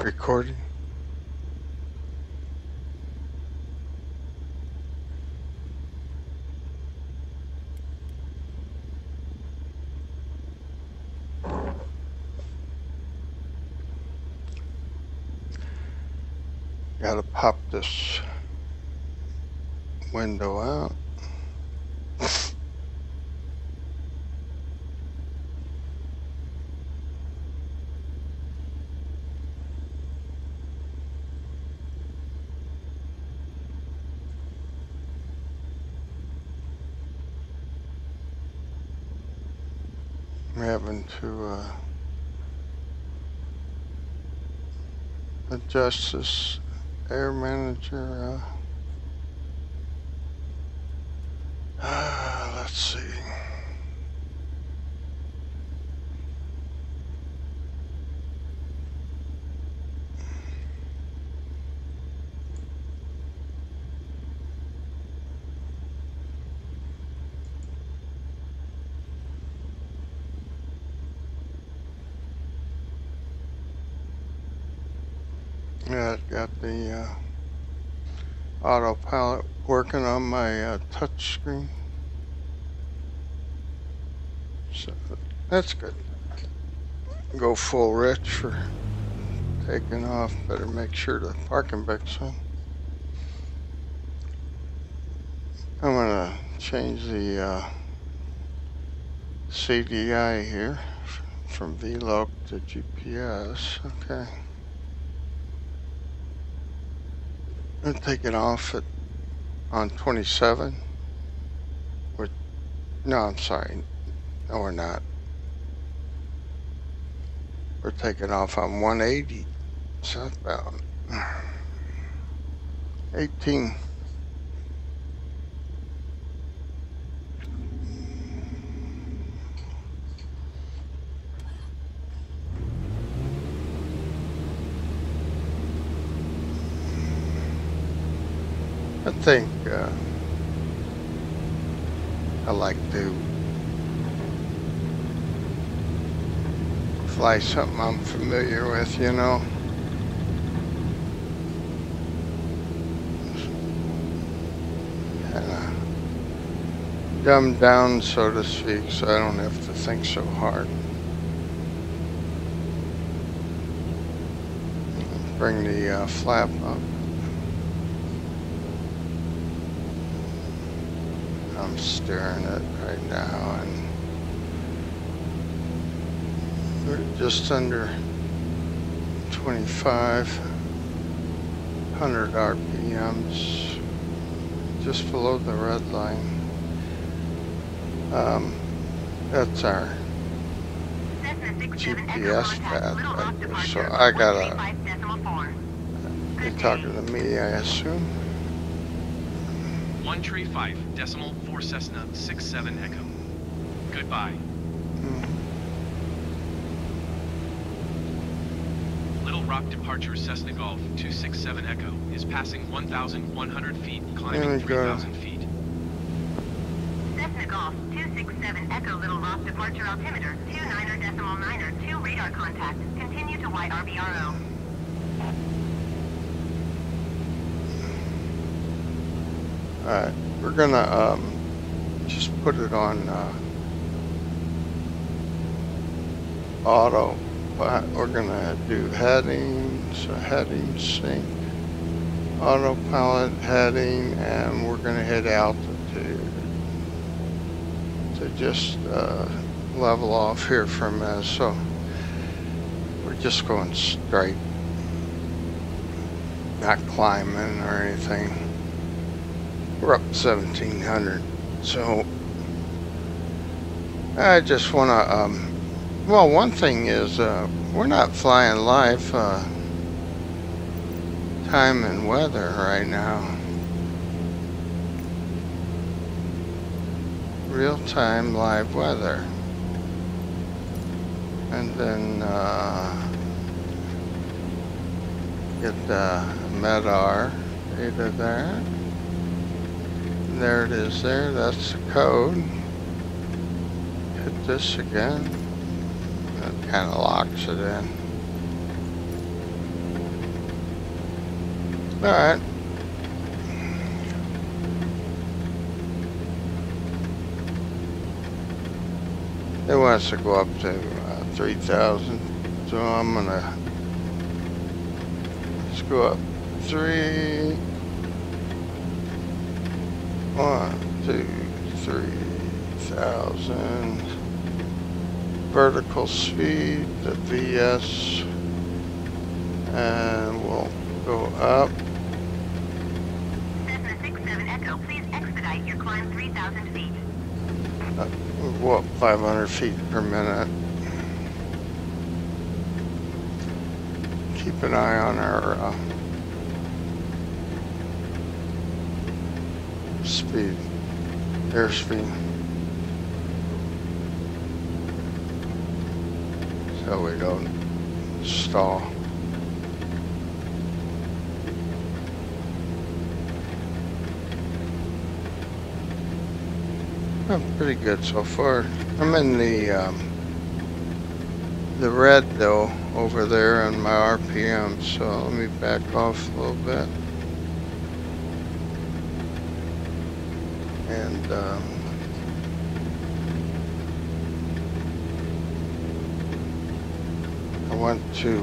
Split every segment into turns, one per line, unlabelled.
Recording. Gotta pop this window out. I'm having to adjust this air manager. Let's see. Yeah, I've got the autopilot working on my touch screen. So that's good. Go full rich for taking off. Better make sure the parking brake's on. I'm gonna change the CDI here from VLOC to GPS. Okay. I'm gonna take it off on 27. No, I'm sorry. No, we're not. We're taking off on 180 southbound. 18. I think I like to fly something I'm familiar with, you know. Kinda dumbed down, so to speak, so I don't have to think so hard. Bring the flap up. I'm steering it right now, and we're just under 2,500 RPMs, just below the red line. That's our GPS pad right there. So I gotta be talking to me, I assume.
135 decimal 4 Cessna 67 Echo. Goodbye. Little Rock departure Cessna Golf 267 Echo is passing 1,100 feet, climbing 3,000 feet.
Cessna Golf 267 Echo Little Rock departure altimeter 29.9 radar contact. Continue to YRBRO.
Alright, we're gonna just put it on auto, but we're gonna do headings, heading sync, autopilot heading, and we're gonna hit altitude to just level off here for a minute. So we're just going straight, not climbing or anything. We're up 1,700, so I just want to, well, one thing is we're not flying live time and weather right now. Real-time live weather. And then get the MEDAR data there. There it is there, that's the code. Hit this again. That kind of locks it in. Alright. It wants to go up to 3,000, so I'm gonna just go up 3, 1, 2, 3,000. Vertical speed, the VS, and we'll go up.
Cessna 67 Echo, please expedite your climb 3,000 feet.
We'll go up 500 feet per minute. Keep an eye on our speed, airspeed, so we don't stall. Oh, pretty good so far. I'm in the red though over there on my RPM, so let me back off a little bit. And I went to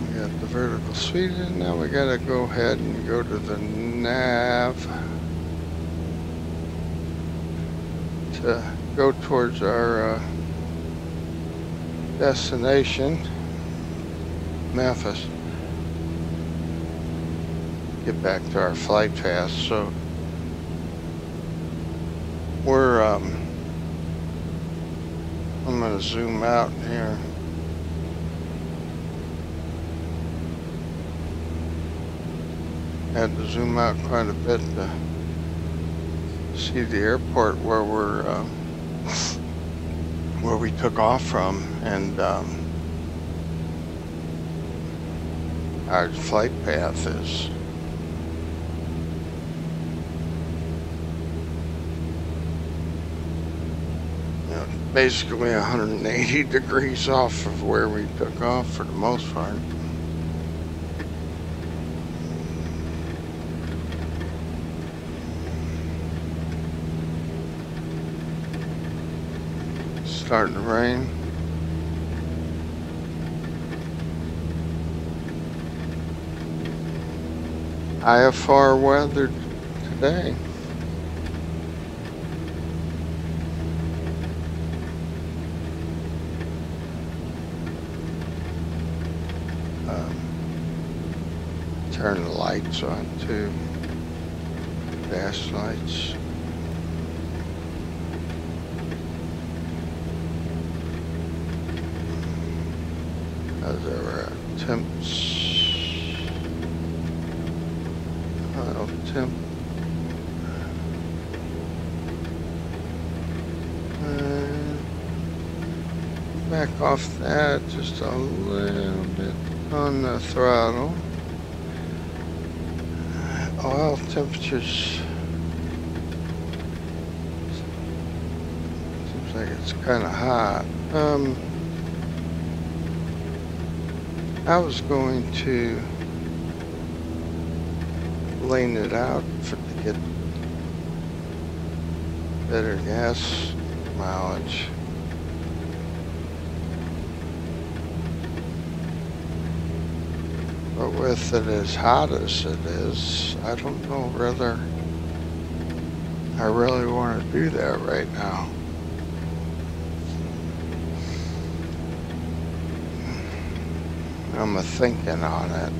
we got the vertical speed, and now we gotta go ahead and go to the nav to go towards our destination, Memphis. Get back to our flight path. So we're I'm gonna zoom out here. Had to zoom out quite a bit to see the airport where we took off from, and our flight path is basically 180 degrees off of where we took off for the most part. Starting to rain. IFR weather today. Turn the lights on too. Dash lights. As our temps. Temp. Back off that just a little bit on the throttle. Oil temperatures. Seems like it's kind of hot. I was going to lane it out to get better gas mileage. But with it as hot as it is, I don't know whether I really want to do that right now. I'm thinking on it.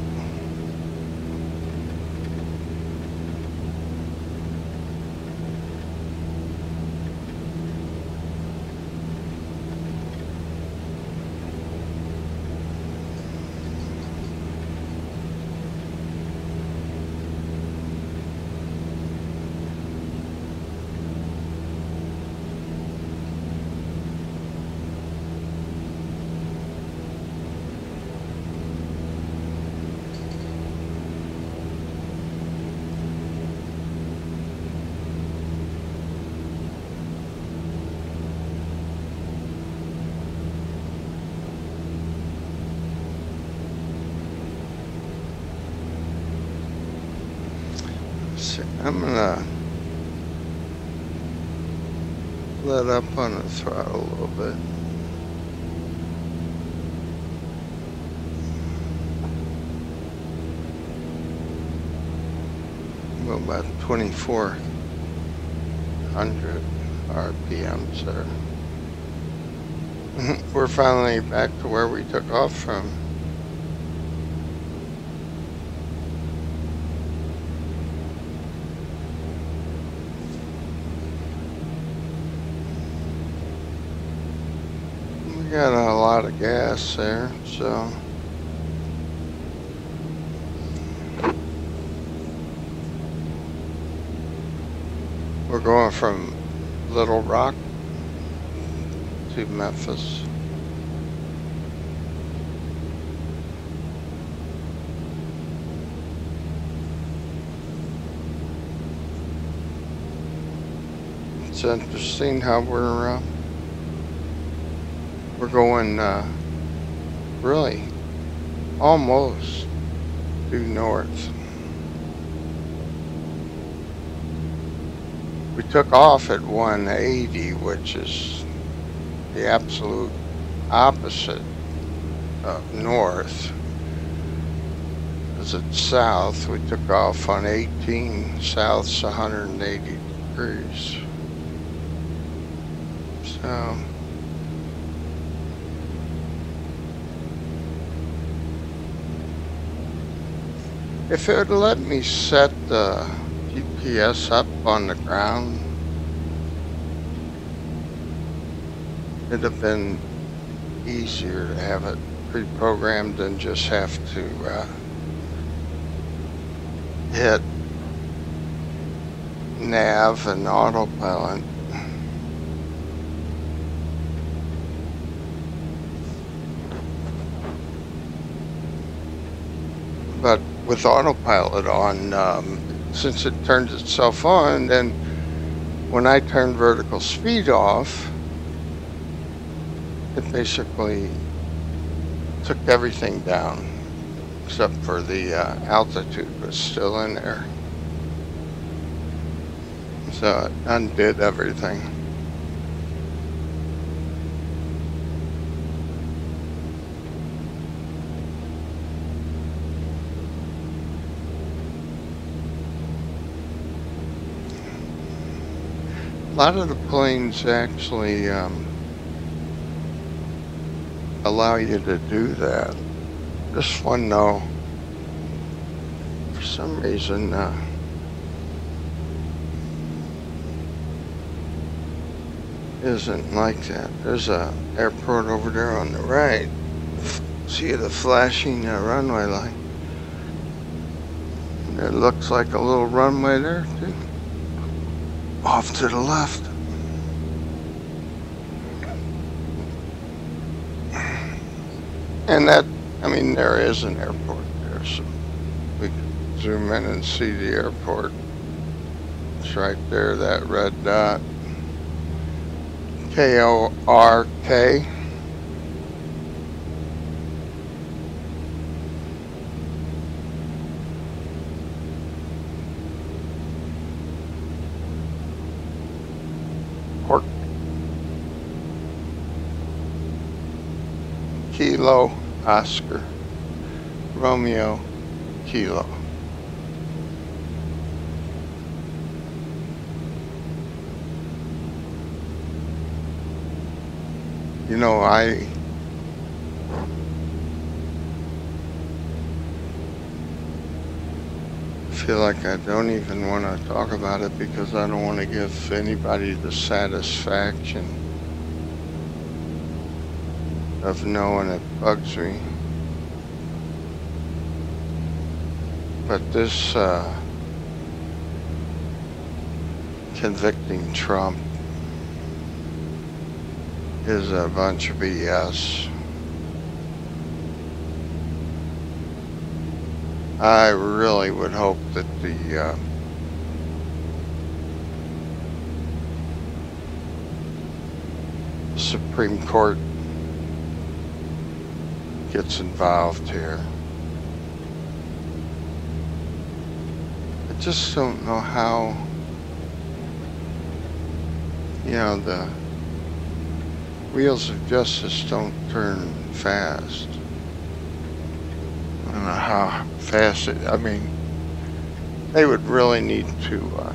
I'm gonna let up on the throttle a little bit. Go about 2,400 RPMs there. We're finally back to where we took off from. We got a lot of gas there, so we're going from Little Rock to Memphis. It's interesting how we're going really almost due north. We took off at 180, which is the absolute opposite of north. As it's south, we took off on 18, south's 180 degrees. So if it would let me set the GPS up on the ground, it'd have been easier to have it pre-programmed than just have to hit nav and autopilot. But with autopilot on, since it turns itself on, then when I turn vertical speed off, it basically took everything down, except for the altitude was still in there. So it undid everything. A lot of the planes actually allow you to do that. This one, though, for some reason, isn't like that. There's a airport over there on the right. See the flashing runway line? It looks like a little runway there, too. Off to the left. And that, I mean, there is an airport there, so we can zoom in and see the airport. It's right there, that red dot. K-O-R-K. Port. Kilo Oscar Romeo Kilo. You know, I feel like I don't even want to talk about it because I don't want to give anybody the satisfaction of knowing it bugs me. But this convicting Trump is a bunch of BS. I really would hope that the Supreme Court gets involved here. I just don't know how, you know, the wheels of justice don't turn fast. I don't know how fast it, I mean, they would really need to,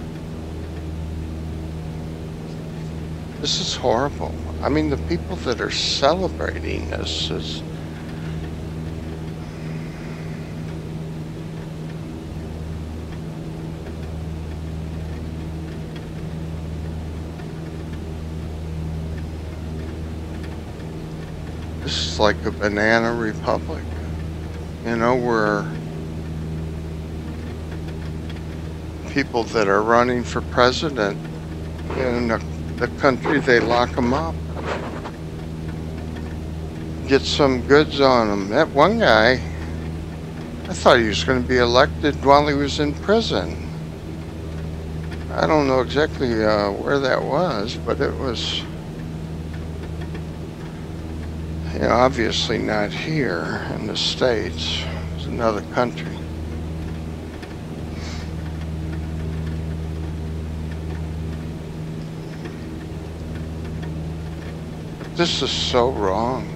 this is horrible. I mean, the people that are celebrating this is, this is like a banana republic, you know, where people that are running for president in the country, they lock them up, get some goods on them. That one guy, I thought he was going to be elected while he was in prison. I don't know exactly where that was, but it was, you know, obviously not here in the States. It was another country. This is so wrong.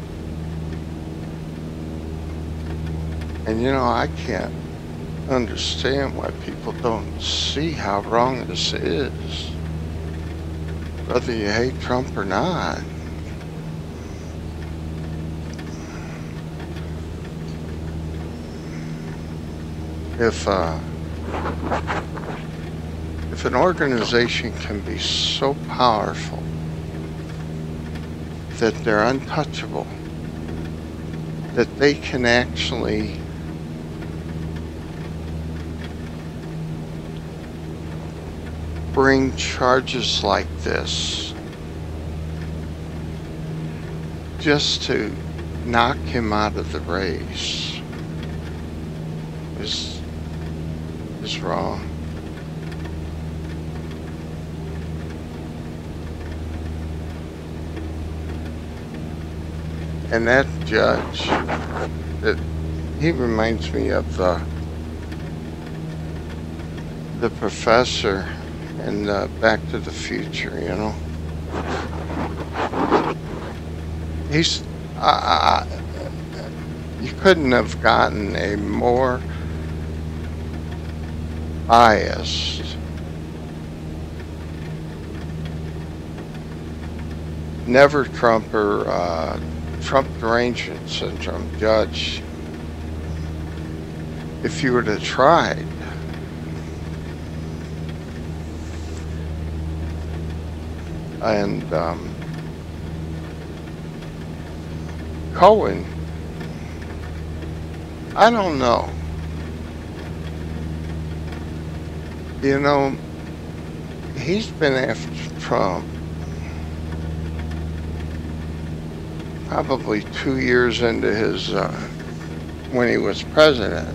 And you know, I can't understand why people don't see how wrong this is, whether you hate Trump or not. If an organization can be so powerful that they're untouchable, that they can actually bring charges like this just to knock him out of the race is wrong. And that judge, he reminds me of the professor in Back to the Future, you know. He's, you couldn't have gotten a more biased, never Trumper, Trump derangement syndrome judge if you were to try. And Cohen, I don't know. You know, he's been after Trump probably 2 years into his, when he was president.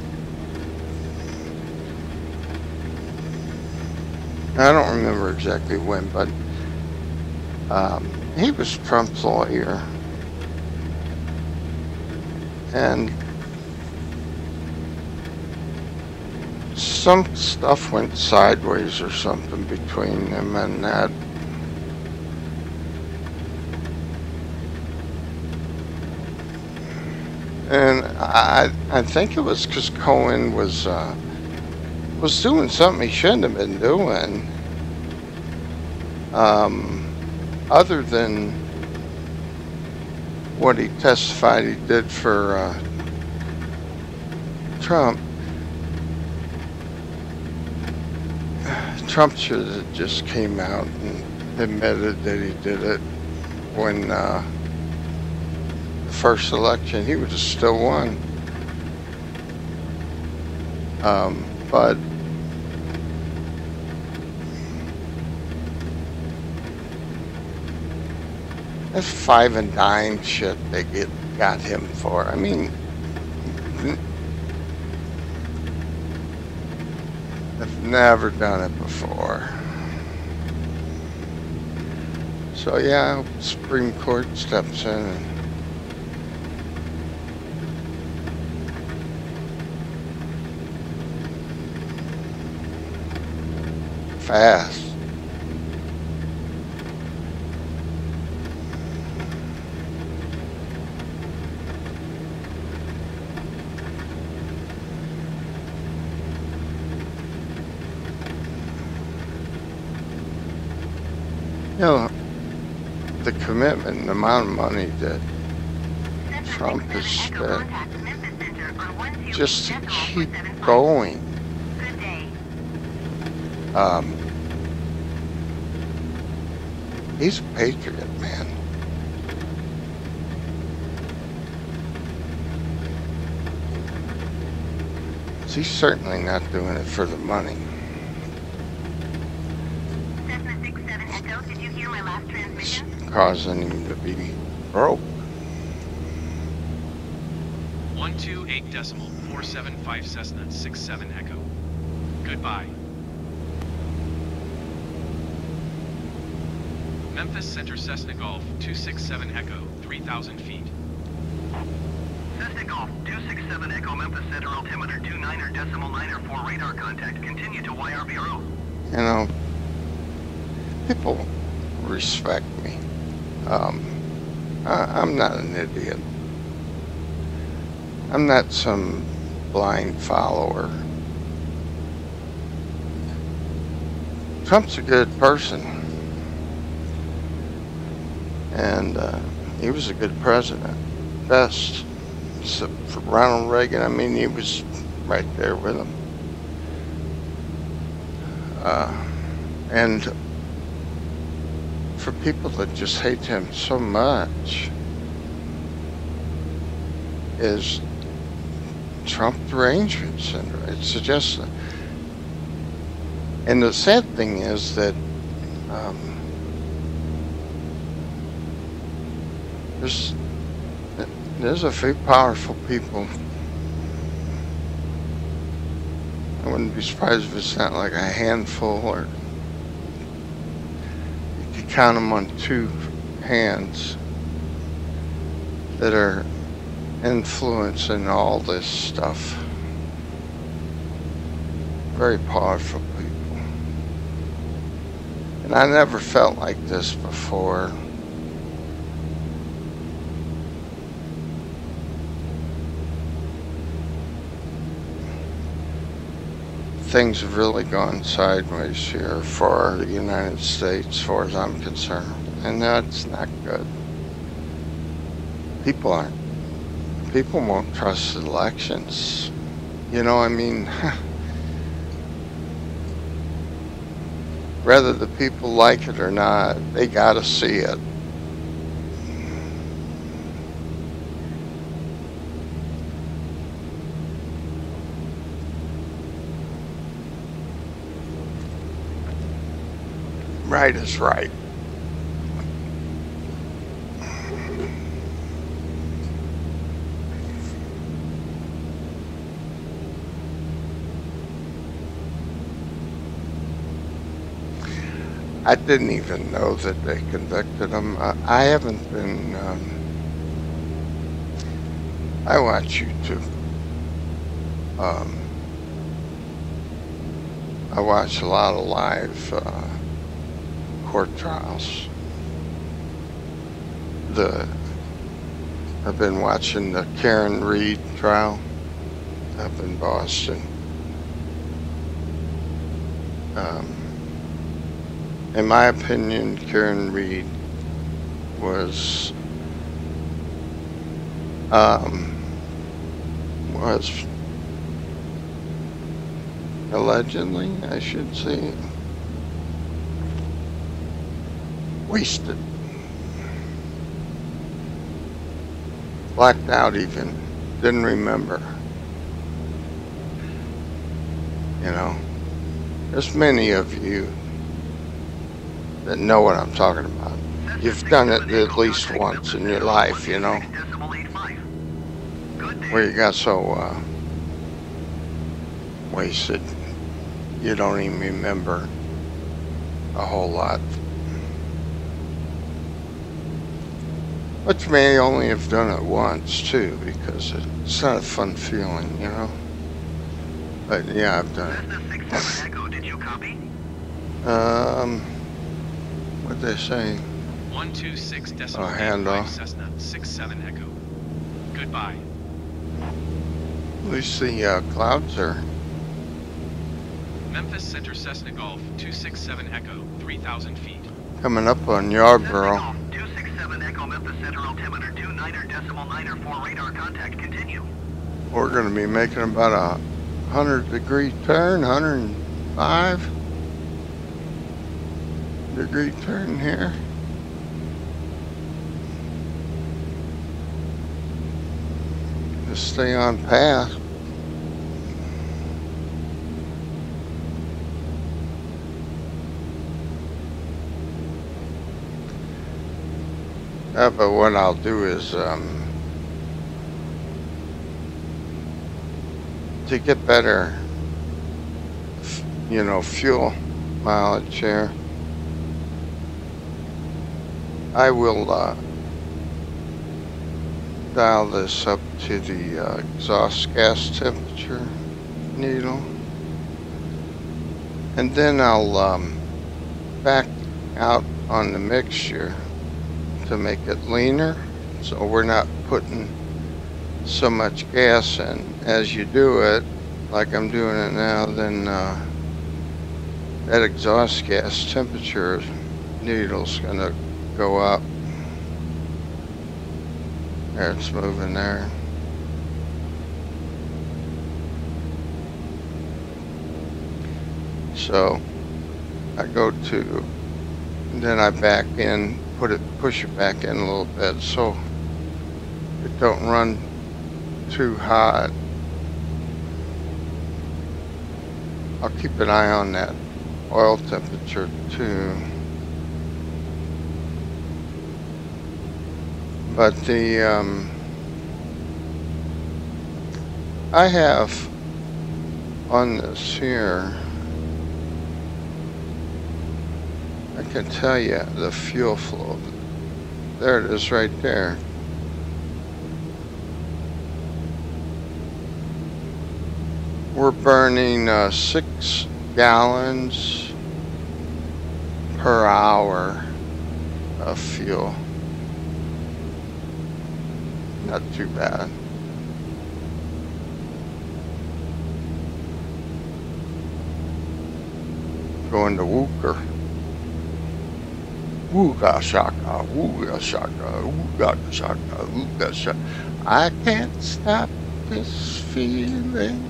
I don't remember exactly when, but he was Trump's lawyer. And some stuff went sideways or something between him and that. And I think it was because Cohen was doing something he shouldn't have been doing. Other than what he testified he did for Trump. Trump should have just came out and admitted that he did it when the first election. He would have still won. But that's five and dime shit they got him for. I mean, I've never done it before. So yeah, I hope the Supreme Court steps in and fast. You know, the commitment and the amount of money that Trump has spent just to keep going. He's a patriot, man. He's certainly not doing it for the money. It's causing him to be broke.
128.475 Cessna 67 Echo. Goodbye. Memphis Center Cessna Golf 267 Echo, 3,000 feet.
Cessna Golf 267 Echo Memphis Center altimeter 29.94 radar contact. Continue to YRBRO.
You know, people respect me. I'm not an idiot. I'm not some blind follower. Trump's a good person. And he was a good president. Best. Except for Ronald Reagan, I mean, he was right there with him. And for people that just hate him so much, is Trump derangement syndrome. It suggests that. And the sad thing is that there's a few powerful people. I wouldn't be surprised if it's not like a handful, or you could count them on two hands, that are influencing all this stuff. Very powerful people. And I never felt like this before. Things have really gone sideways here for the United States, as far as I'm concerned, and that's not good. People won't trust elections. You know, I mean, whether the people like it or not, they gotta see it. Right is right. I didn't even know that they convicted him. I haven't been. I watch YouTube. I watch a lot of live court trials. I've been watching the Karen Reed trial up in Boston. In my opinion, Karen Reed was allegedly, I should say, wasted, blacked out even, didn't remember. You know, there's many of you that know what I'm talking about. You've done it at least once in your life, you know, where you got so wasted you don't even remember a whole lot. But you may only have done it once too, because it's not a fun feeling, you know. But yeah, I've done it.
Did you copy?
What'd they say?
126.85
handoff.
Cessna 67 Echo. Goodbye.
At least the clouds are
Memphis Center Cessna Golf 267 Echo, 3,000 feet.
coming up on
Cessna
Yarborough.
Golf 267 Echo Memphis Center altimeter 29.94 radar contact. Continue.
We're going to be making about a 100-degree turn, 105-degree turn here. Just stay on path. But what I'll do is, to get better, fuel mileage here, I will dial this up to the exhaust gas temperature needle, and then I'll back out on the mixture to make it leaner, so we're not putting so much gas in. As you do it, like I'm doing it now, then that exhaust gas temperature needle's gonna go up. There, it's moving there. So I go to, then I back in, push it back in a little bit so it don't run too hot. I'll keep an eye on that oil temperature too. But the I have on this here, I can tell you the fuel flow. There it is right there. We're burning 6 gallons per hour of fuel. Not too bad. Going to Wooker. Wooga shaka, wooga shaka, wooga shaka, wooga shaka. I can't stop this feeling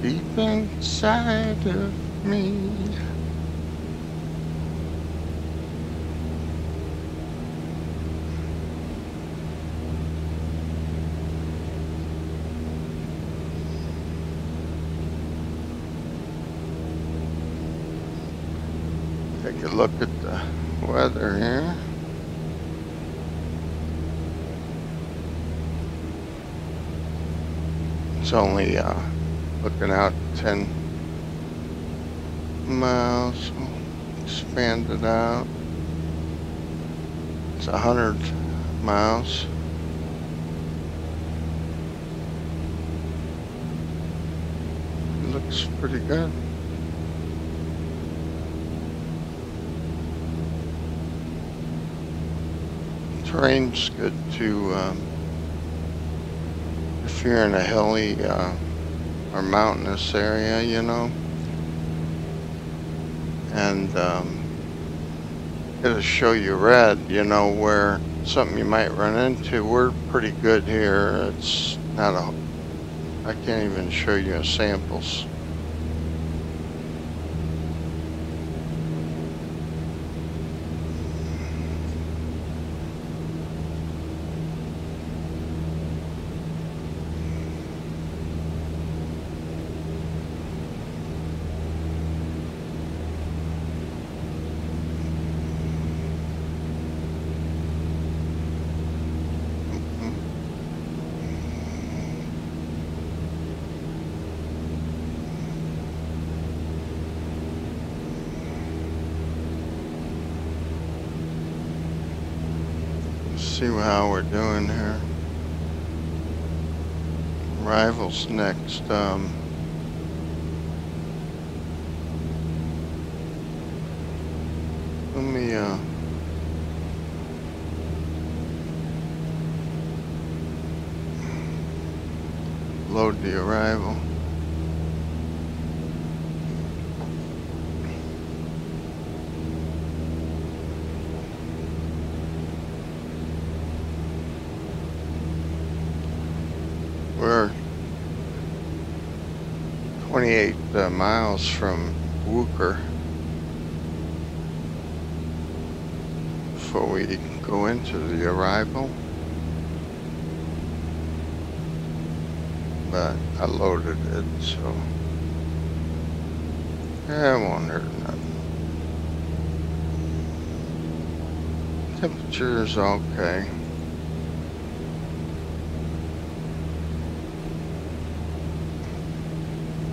deep inside of me. Take a look at the weather here. It's only looking out 10 miles. Expand it out. It's 100 miles. It looks pretty good. Terrain's good to, if you're in a hilly or mountainous area, and it'll show you red, where something you might run into. We're pretty good here. It's not I can't even show you samples. See how we're doing here. Arrivals next. Let me load the arrival. We're 28 miles from Wooker before we go into the arrival. But I loaded it, so I won't hurt nothing. Temperature is okay.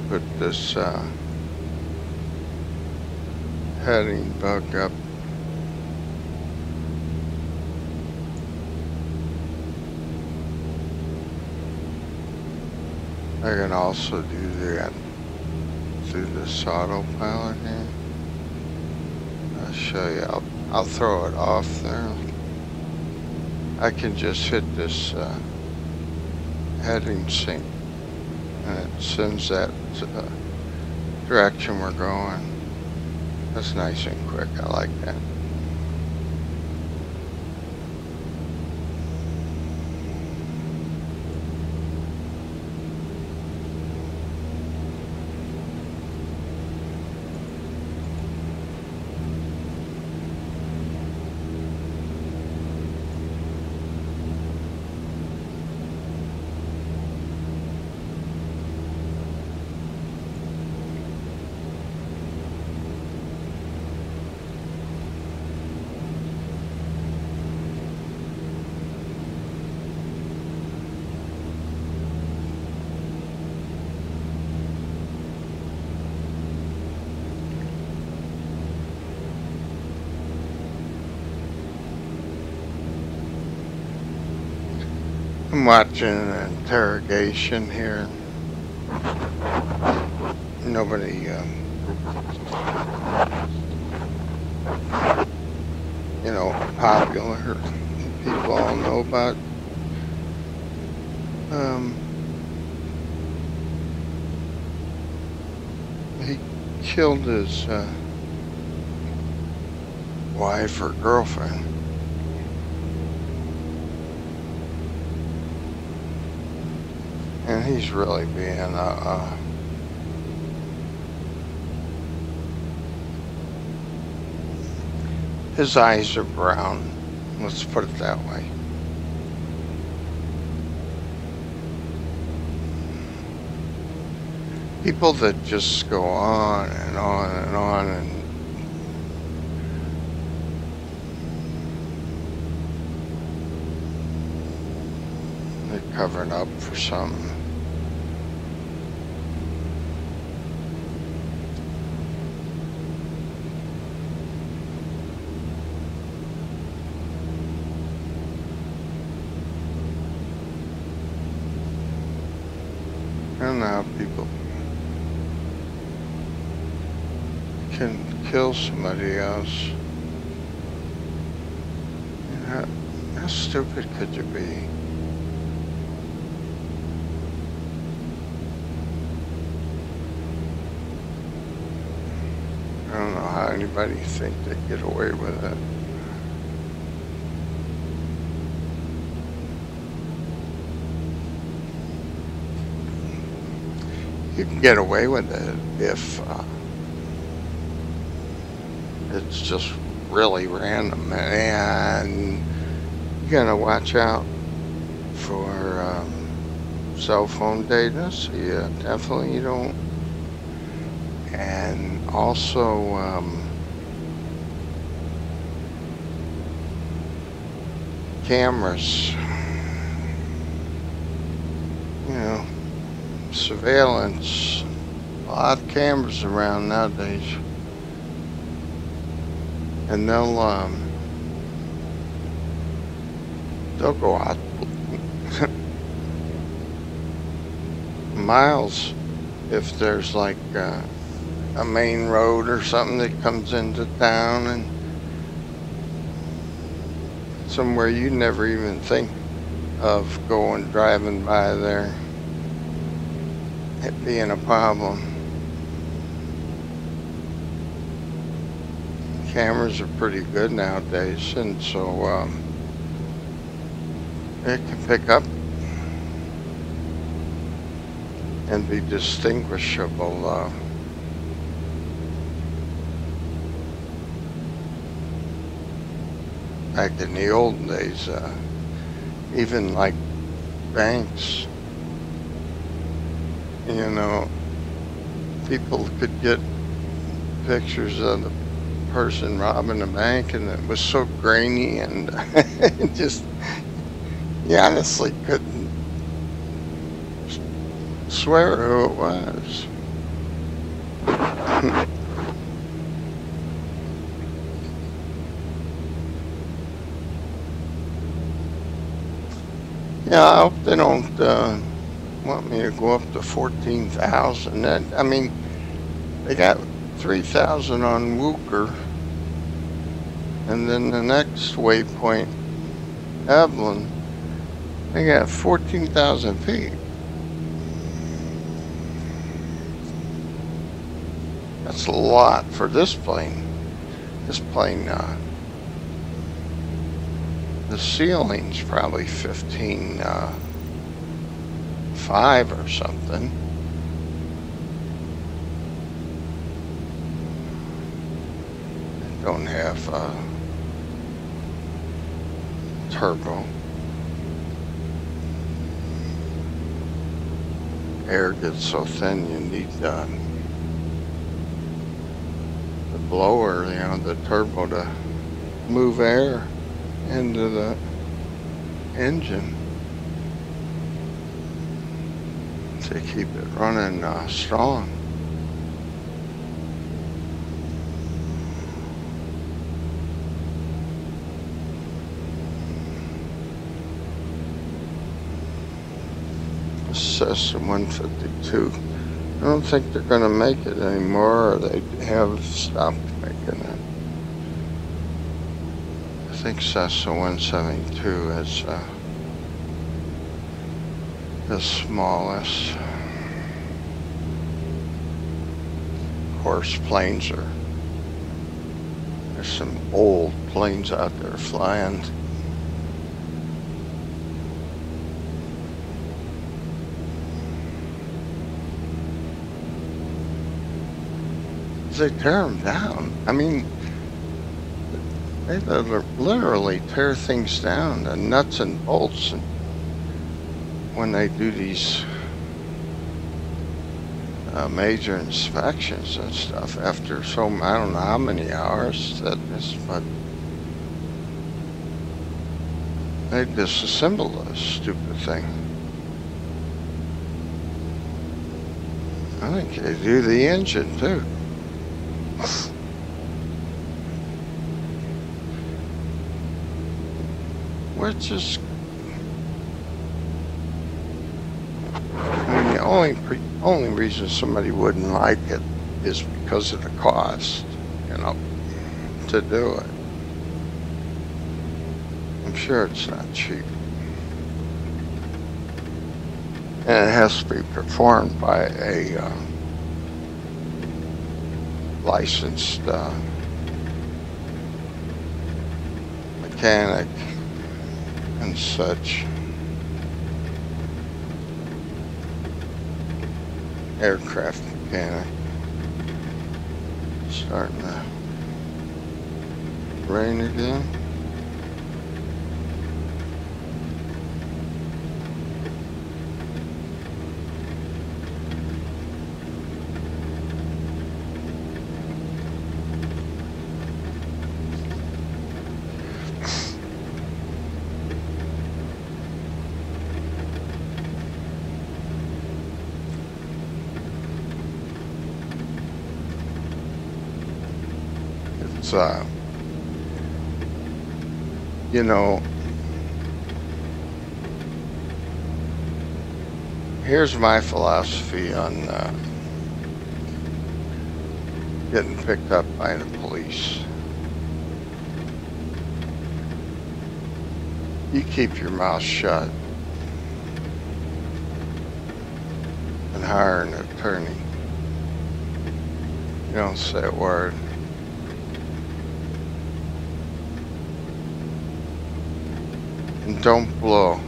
Put this heading bug up. I can also do that through this autopilot here. I'll show you. I'll throw it off there. I can just hit this heading sync, and it sends that direction we're going. That's nice and quick. I like that. I'm watching an interrogation here. Nobody, you know, popular people all know about. He killed his wife or girlfriend. And he's really being his eyes are brown, let's put it that way. People that just go on and on and on and they're covering up for something. I don't know how people can kill somebody else. How stupid could you be? I don't know how anybody think they get away with it. You can get away with it if it's just really random, and you gotta watch out for cell phone data, so you definitely don't. And also cameras, you know, surveillance. A lot of cameras around nowadays, and they'll go out miles if there's like a main road or something that comes into town, and somewhere you never even think of driving by there. It being a problem. Cameras are pretty good nowadays, and so it can pick up and be distinguishable. Back in the old days, even like banks, you know, people could get pictures of the person robbing the bank, and it was so grainy, and just, you honestly couldn't swear who it was. Yeah, I hope they don't want me to go up to 14,000. I mean, they got 3,000 on Wooker, and then the next waypoint, Evelyn, they got 14,000 feet. That's a lot for this plane. This plane, the ceiling's probably 15.5 or something. Don't have turbo. Air gets so thin, you need the blower, you know, the turbo to move air into the engine to keep it running strong. Cessna 152. I don't think they're going to make it anymore, or they have stopped making it. I think Cessna 172 is the smallest. Of course, planes are, there's some old planes out there flying. They tear them down. I mean, they literally tear things down, the nuts and bolts, and when they do these major inspections and stuff after I don't know how many hours that is, but they disassemble this stupid thing. I think they do the engine too. Which is, I mean, the only reason somebody wouldn't like it is because of the cost, you know, to do it. I'm sure it's not cheap. And it has to be performed by a licensed mechanic and such. Aircraft mechanic. Starting to rain again. You know, here's my philosophy on getting picked up by the police. You keep your mouth shut and hire an attorney. You don't say a word. And don't blow.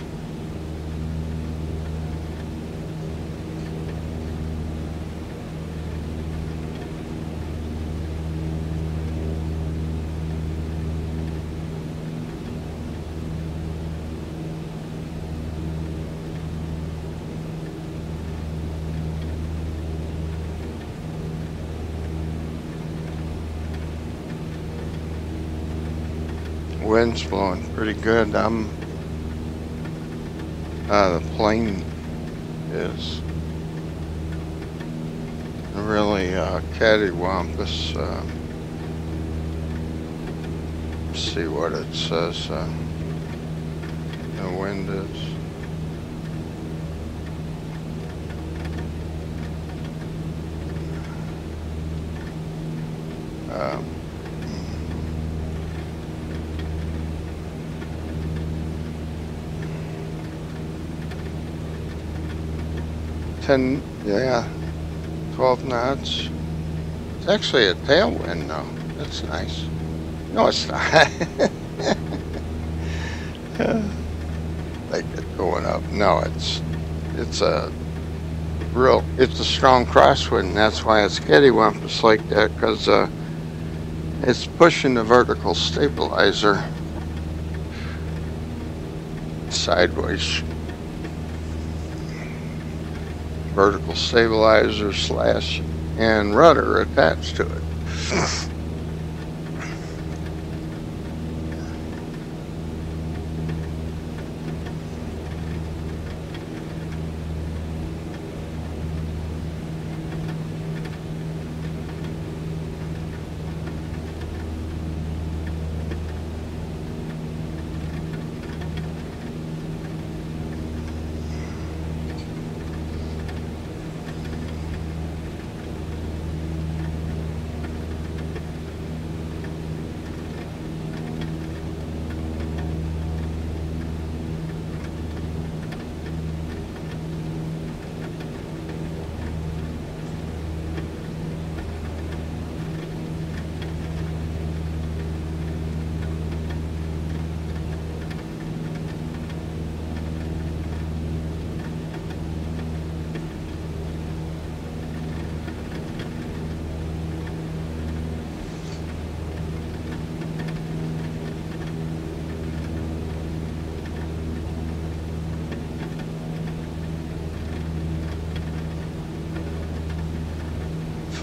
Wind's blowing pretty good. The plane is really cattywampus. See what it says. The wind is. Yeah, 12 knots. It's actually a tailwind now. That's nice. No, it's not. Like it going up. No, it's a strong crosswind, and that's why it's cattywampus like that, because it's pushing the vertical stabilizer sideways. Vertical stabilizer slash and rudder attached to it.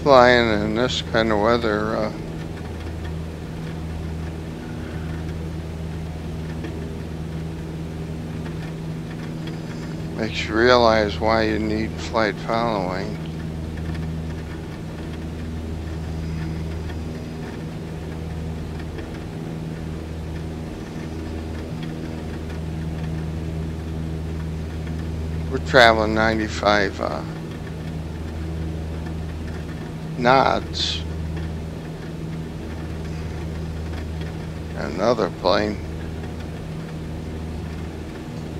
Flying in this kind of weather makes you realize why you need flight following. We're traveling 95 knots. Another plane,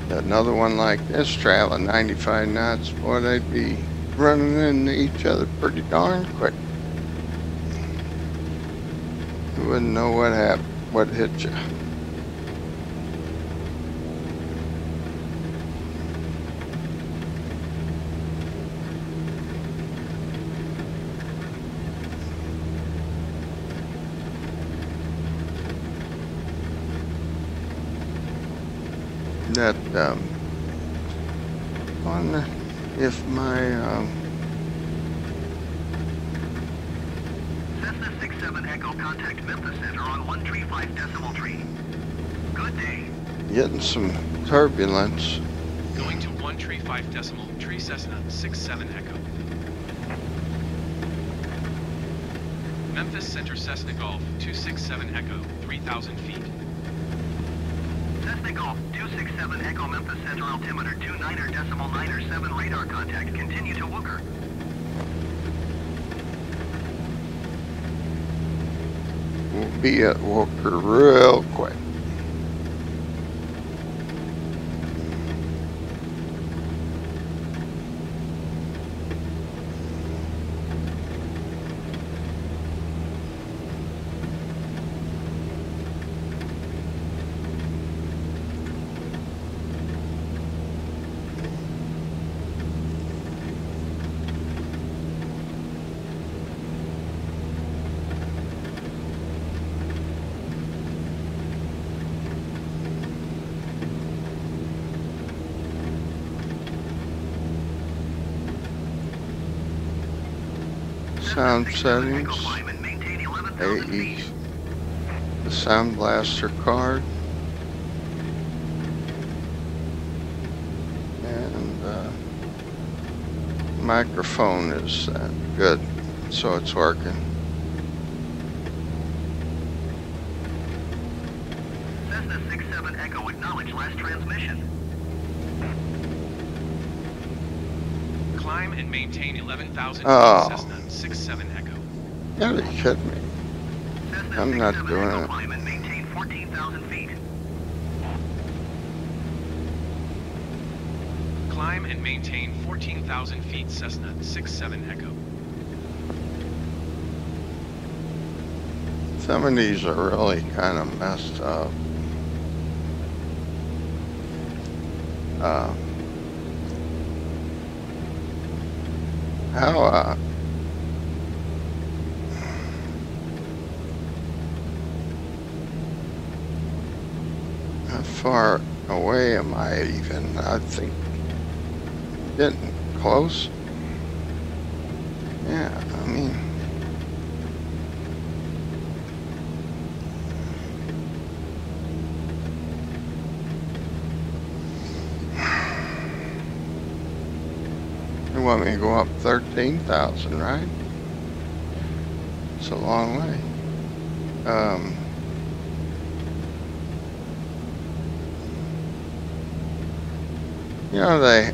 another one like this traveling 95 knots, boy, they'd be running into each other pretty darn quick. You wouldn't know what happened, what hit you. That wonder if my
Cessna 67 Echo, contact Memphis Center on 135.3. Good day.
getting some turbulence.
Going to 135.3 Cessna 67 Echo. Memphis Center Cessna Golf 267 Echo, 3,000 feet.
Cessna Golf 267 Echo, Memphis Center altimeter 29.997 radar contact. Continue to Wooker.
We'll be at Walker real quick. Sound settings.
Climb and maintain 11,000
AE.
feet.
The Sound Blaster card. And microphone is good, so it's working.
Cessna 67 Echo, acknowledge last transmission.
Climb and maintain 11,000
Oh.
feet, Cessna 67 Echo.
You gotta be kidding me.
Cessna
I'm not
67
doing
Echo,
it.
climb and maintain 14,000 feet.
Climb and maintain 14,000 feet, Cessna 67 Echo.
Some of these are really kind of messed up. How far away am I even? I think getting close. Yeah, I mean, you want me to go up 13,000, right? It's a long way. You know, they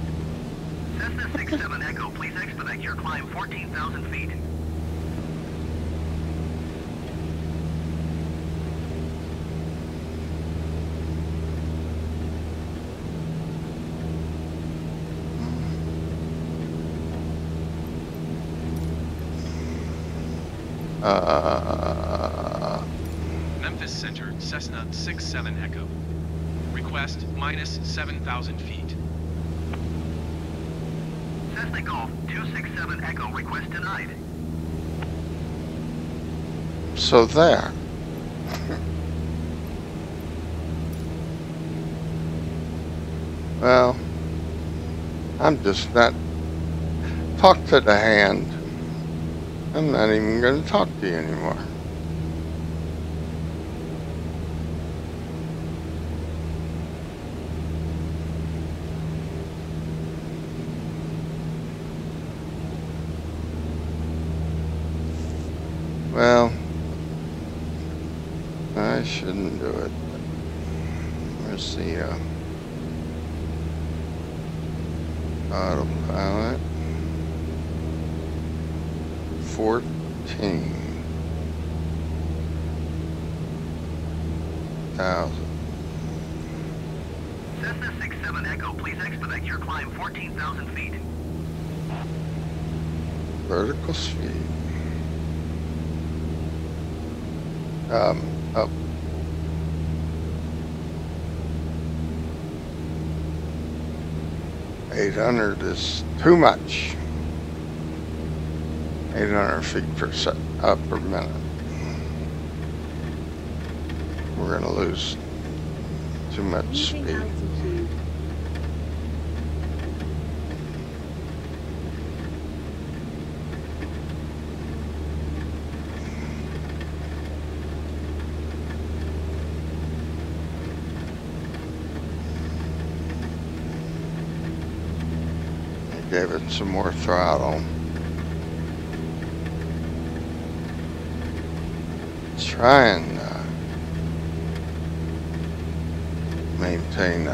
Cessna 67 Echo, please expedite your climb 14,000 feet.
Memphis Center, Cessna 67 Echo. Request minus 7,000 feet.
Cessna Golf 267 Echo, request denied.
so there. Well, I'm just not. Talk to the hand. I'm not even going to talk to you anymore. Well, I shouldn't do it. Where's the autopilot? 14,000.
Cessna 67 Echo, please expedite your climb 14,000 feet.
Vertical speed. Up. 800 is too much. 800 feet per minute. We're gonna lose too much speed. Gave it some more throttle. Try and maintain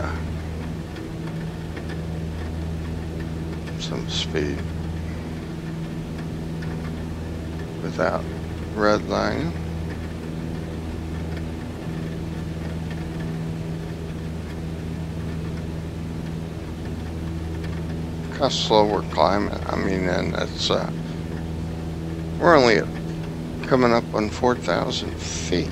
some speed without redlining. How slow we're climbing. I mean, and it's we're only coming up on 4,000 feet.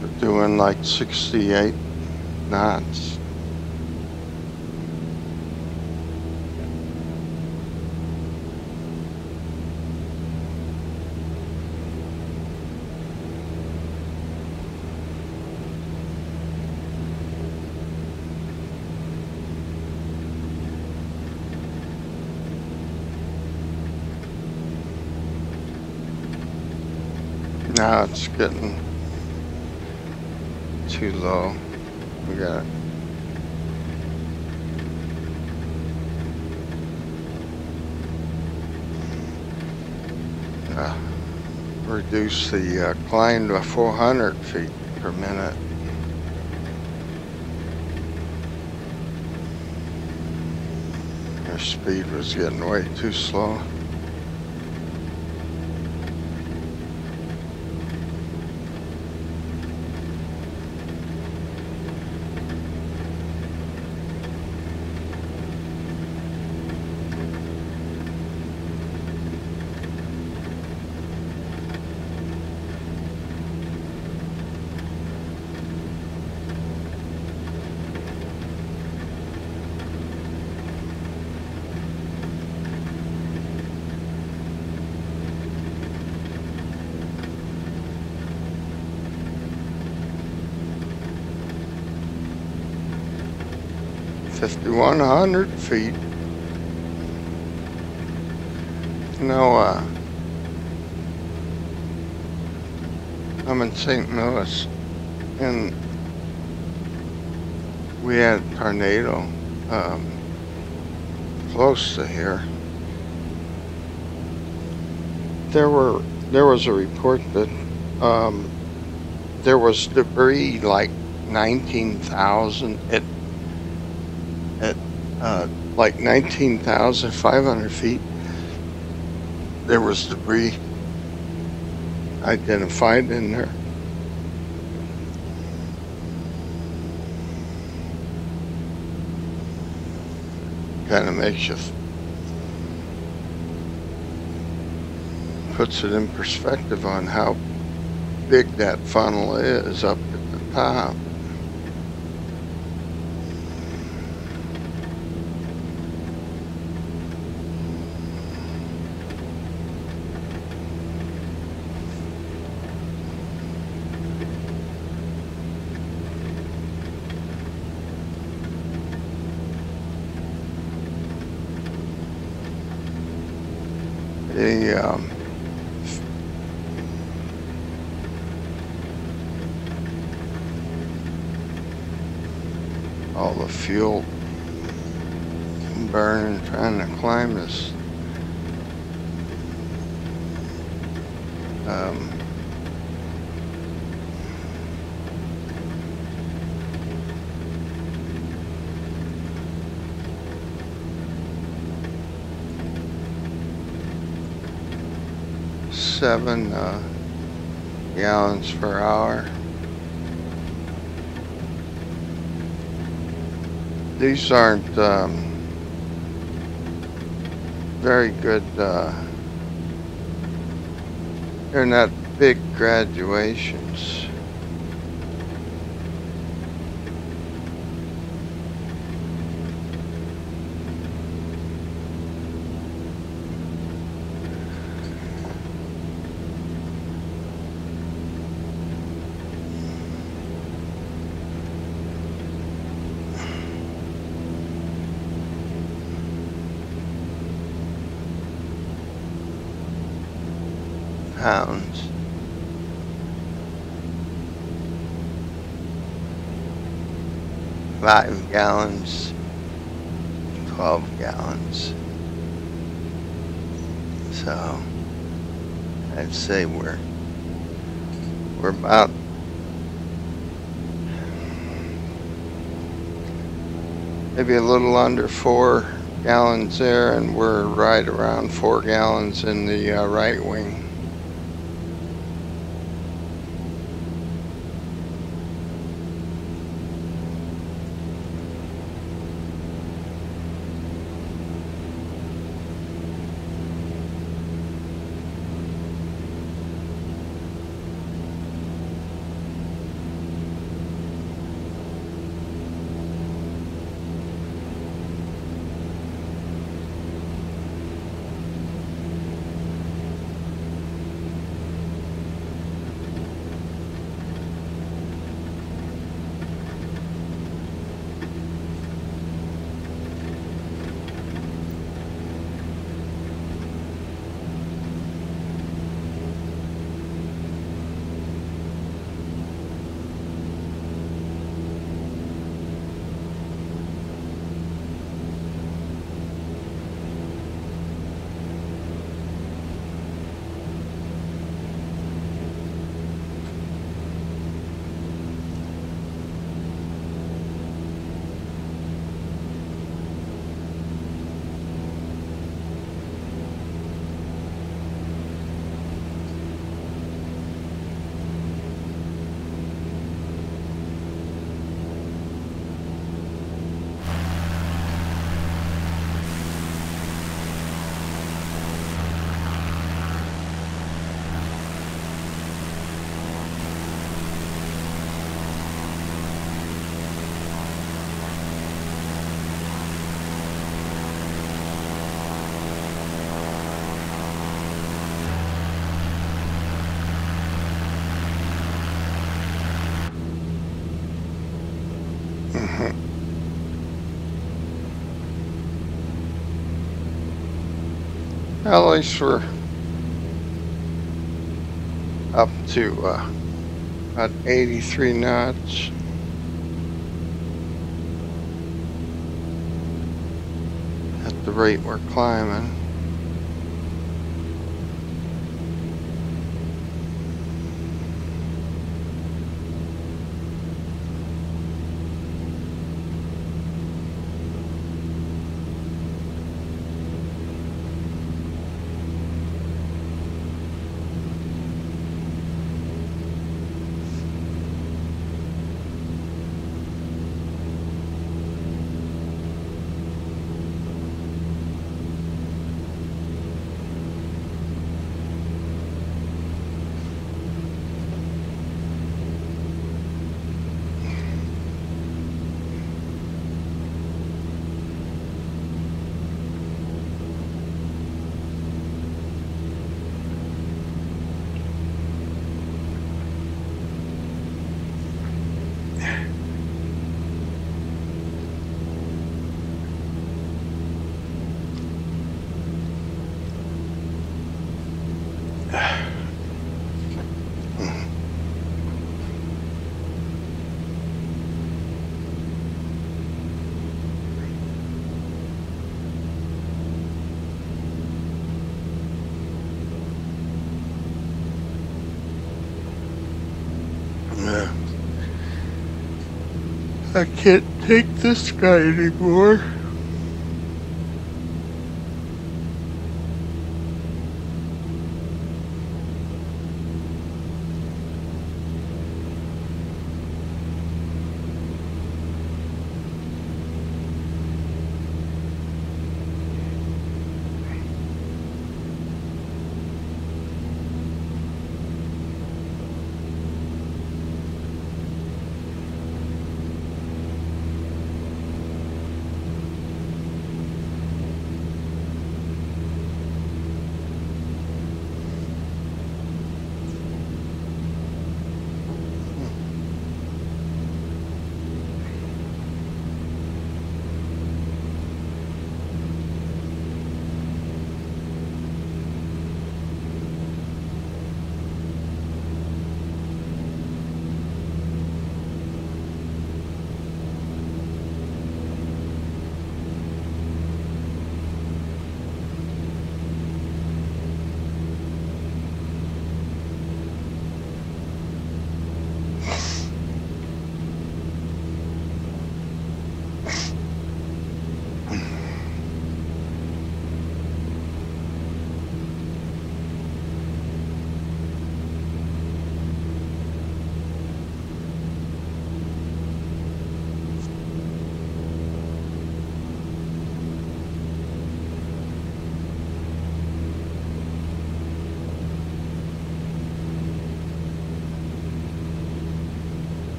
We're doing like 68 knots. Now it's getting too low. We got reduce the climb to 400 feet per minute. Our speed was getting way too slow. $5,100 feet. You know, I'm in St. Louis, and we had a tornado close to here. There was a report that there was debris like 19,000 at like 19,500 feet. There was debris identified in there. Kind of makes you, puts it in perspective on how big that funnel is up at the top. All the fuel burning trying to climb this seven gallons per hour. These aren't very good, they're not big graduations. Pounds. Five gallons, 12 gallons. So I'd say we're about maybe a little under 4 gallons there, and we're right around 4 gallons in the right wing. At least we're up to about 83 knots. At the rate we're climbing. I can't take this guy anymore.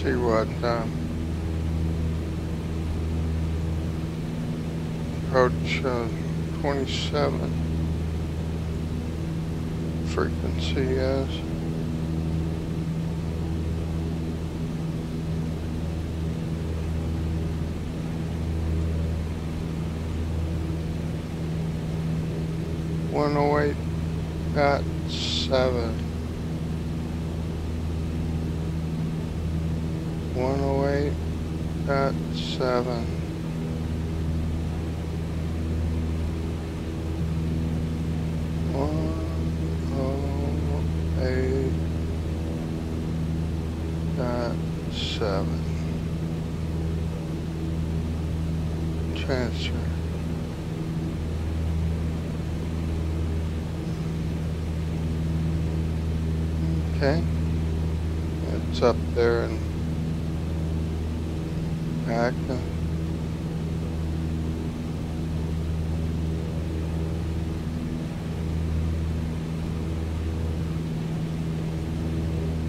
see what approach 27 frequency is. One 108.7. 108.7. Transfer. Okay, it's up there and back.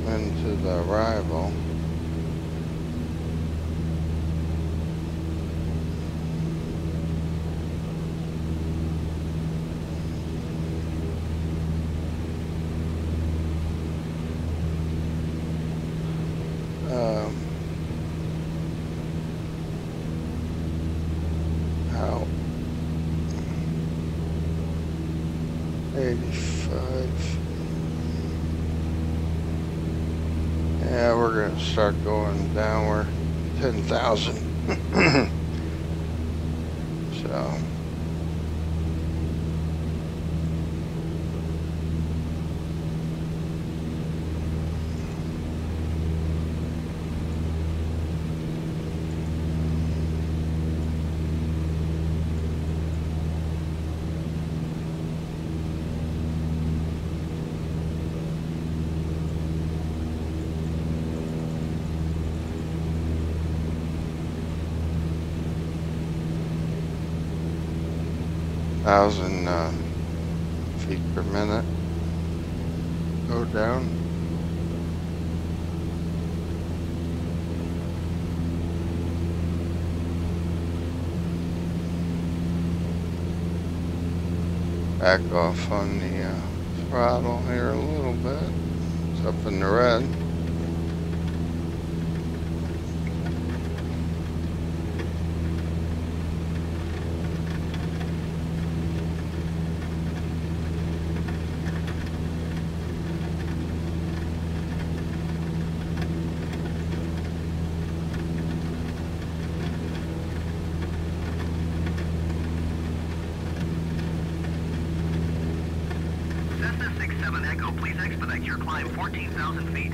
Into the arrival. Out 85. Yeah, we're gonna start going downward. 10,000. So. Thousand feet per minute. Go down. Back off on the throttle here a little bit. It's up in the red.
Echo, please expedite your climb 14,000 feet.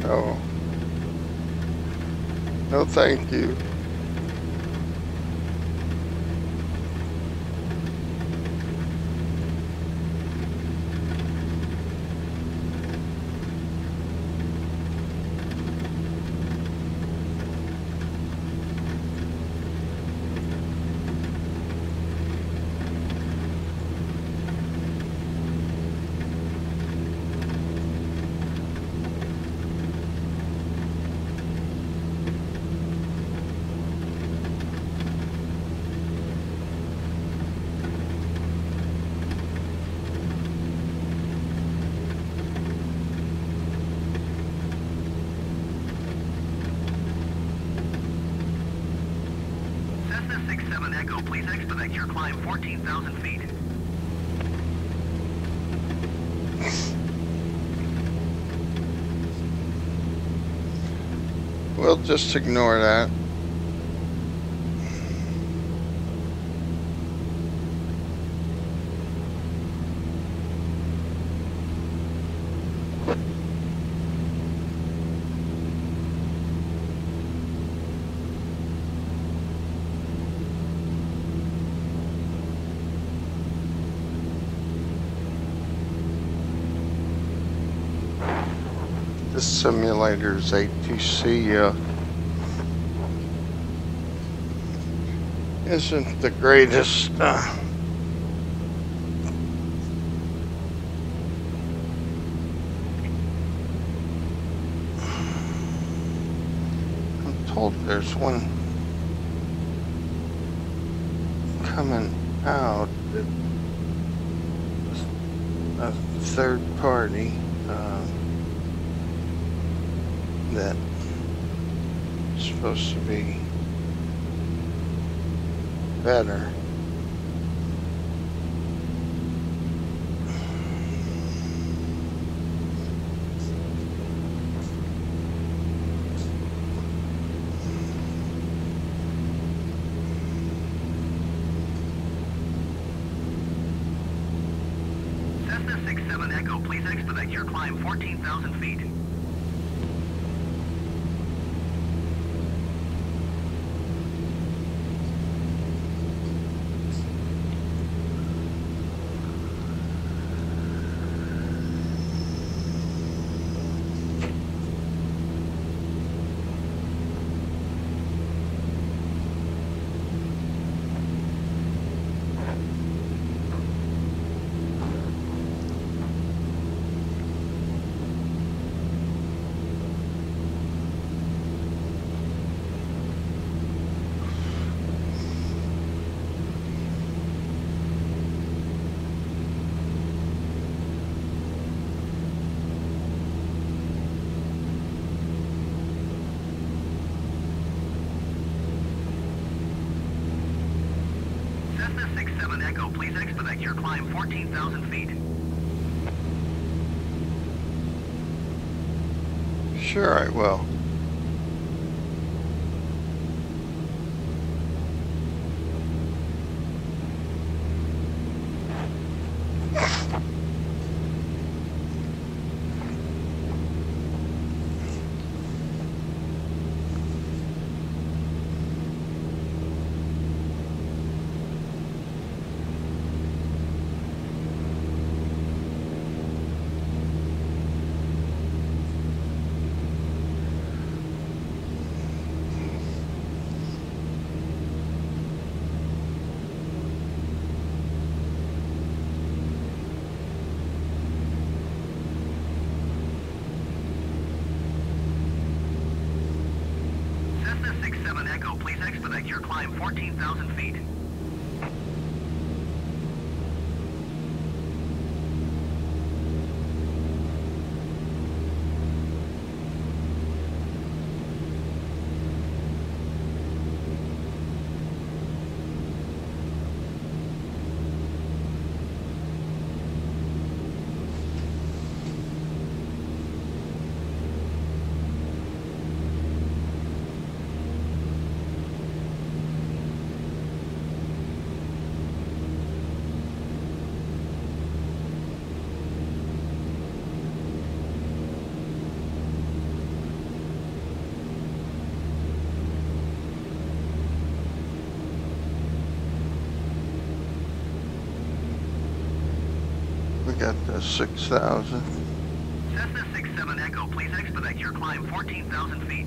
No. No, thank you.
Echo, please expedite your climb 14,000 feet.
We'll just ignore that. This simulator's ATC isn't the greatest. told there's one coming out, a third party that is supposed to be better.
Cessna 67 Echo, please expedite your climb 14,000 feet. Cessna 67 Echo, please expedite your climb 14,000 feet.
Sure, I will.
Cessna 67 Echo, please expedite your climb 14,000 feet.
We got the 6,000.
Cessna 67 Echo, please expedite your climb 14,000 feet.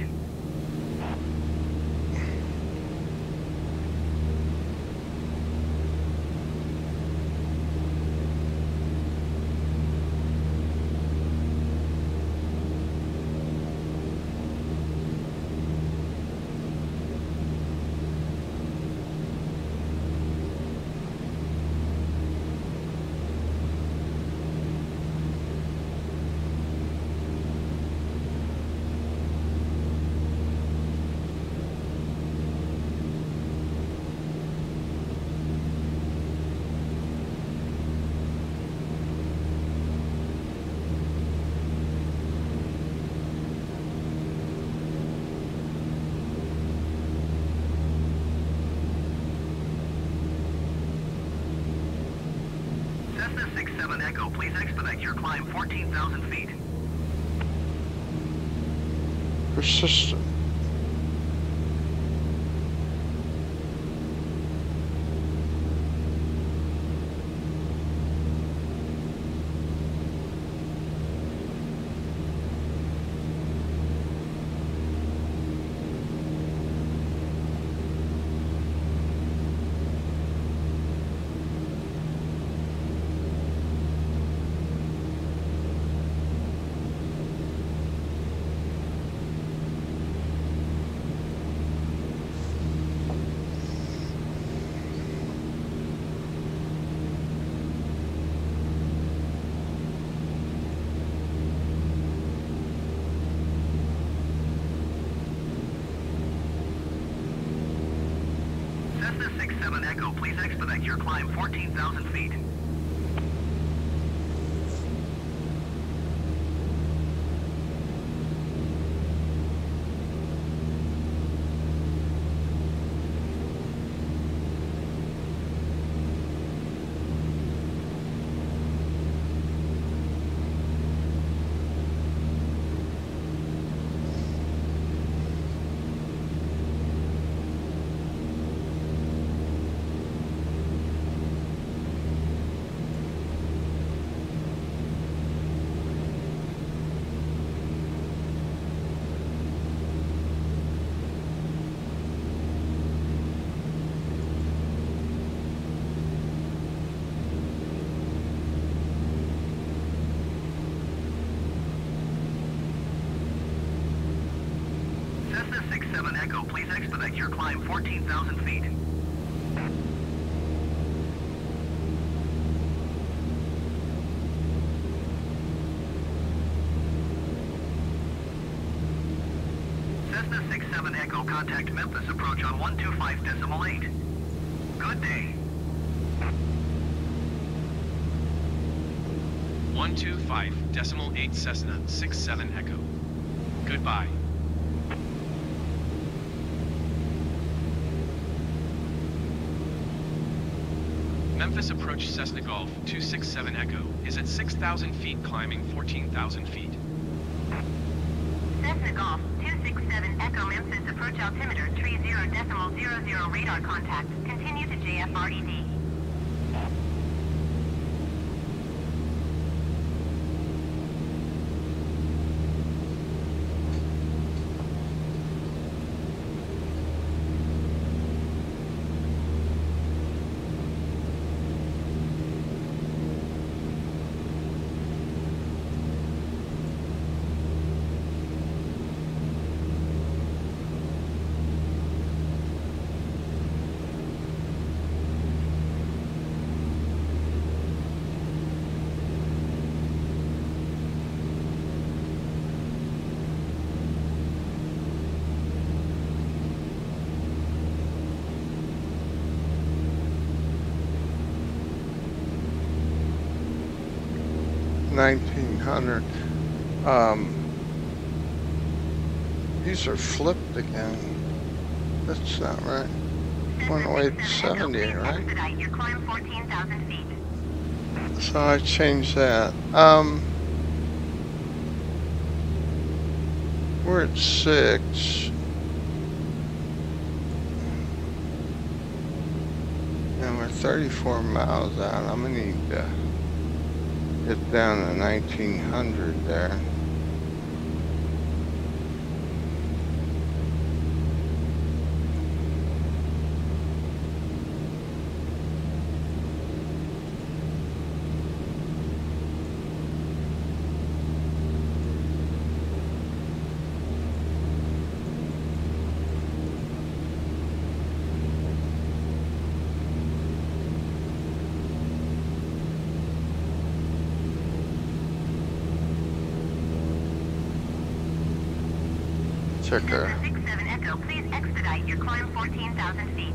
Cessna 67 Echo, please expedite your climb 14,000 feet.
Persistent.
expedite your climb 14,000 feet. Cessna 67 Echo, please expedite your climb 14,000 feet. Cessna 67 Echo, contact Memphis approach on 125.8. Good day.
125.8 Cessna 67 Echo. Goodbye. Memphis approach Cessna Golf 267 Echo is at 6,000 feet climbing 14,000 feet.
Cessna Golf 267 Echo Memphis approach altimeter 30.00 radar contact. Continue to JFRED.
$1,900. These are flipped again. That's not right. 10870, right?
Expedite your climb 14,000 feet.
So I changed that. We're at 6. And we're 34 miles out. I'm gonna need to get down to 1900 there.
Cessna 67 Echo, please expedite your climb 14,000 feet.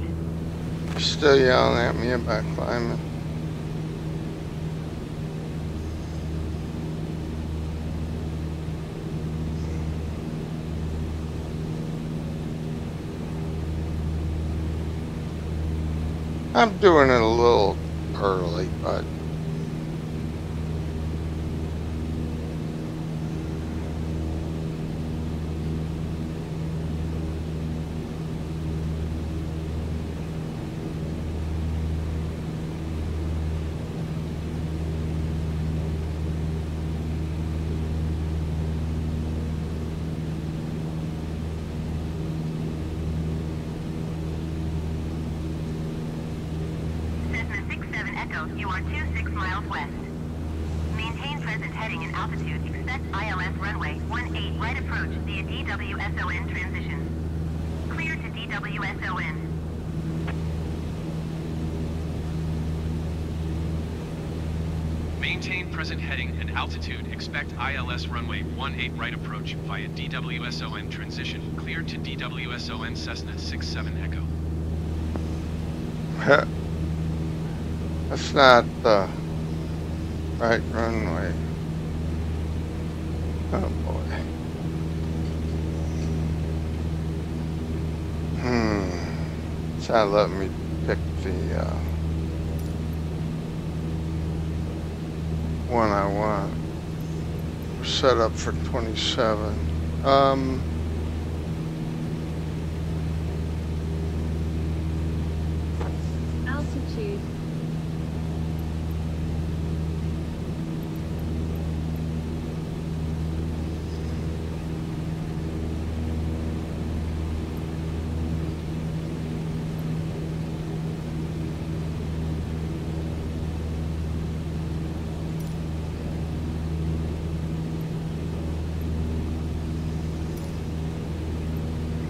You're still yelling at me about climbing. I'm doing it a little early, but
you are 26 miles west. Maintain present heading and altitude. Expect ILS runway 18 right approach via DWSON transition. Clear to DWSON.
Maintain present heading and altitude. Expect ILS runway 18 right approach via DWSON transition. Clear to DWSON Cessna 67 Echo.
That's not the right runway. Oh boy. It's not letting me pick the one I want. We're set up for 27.
Altitude.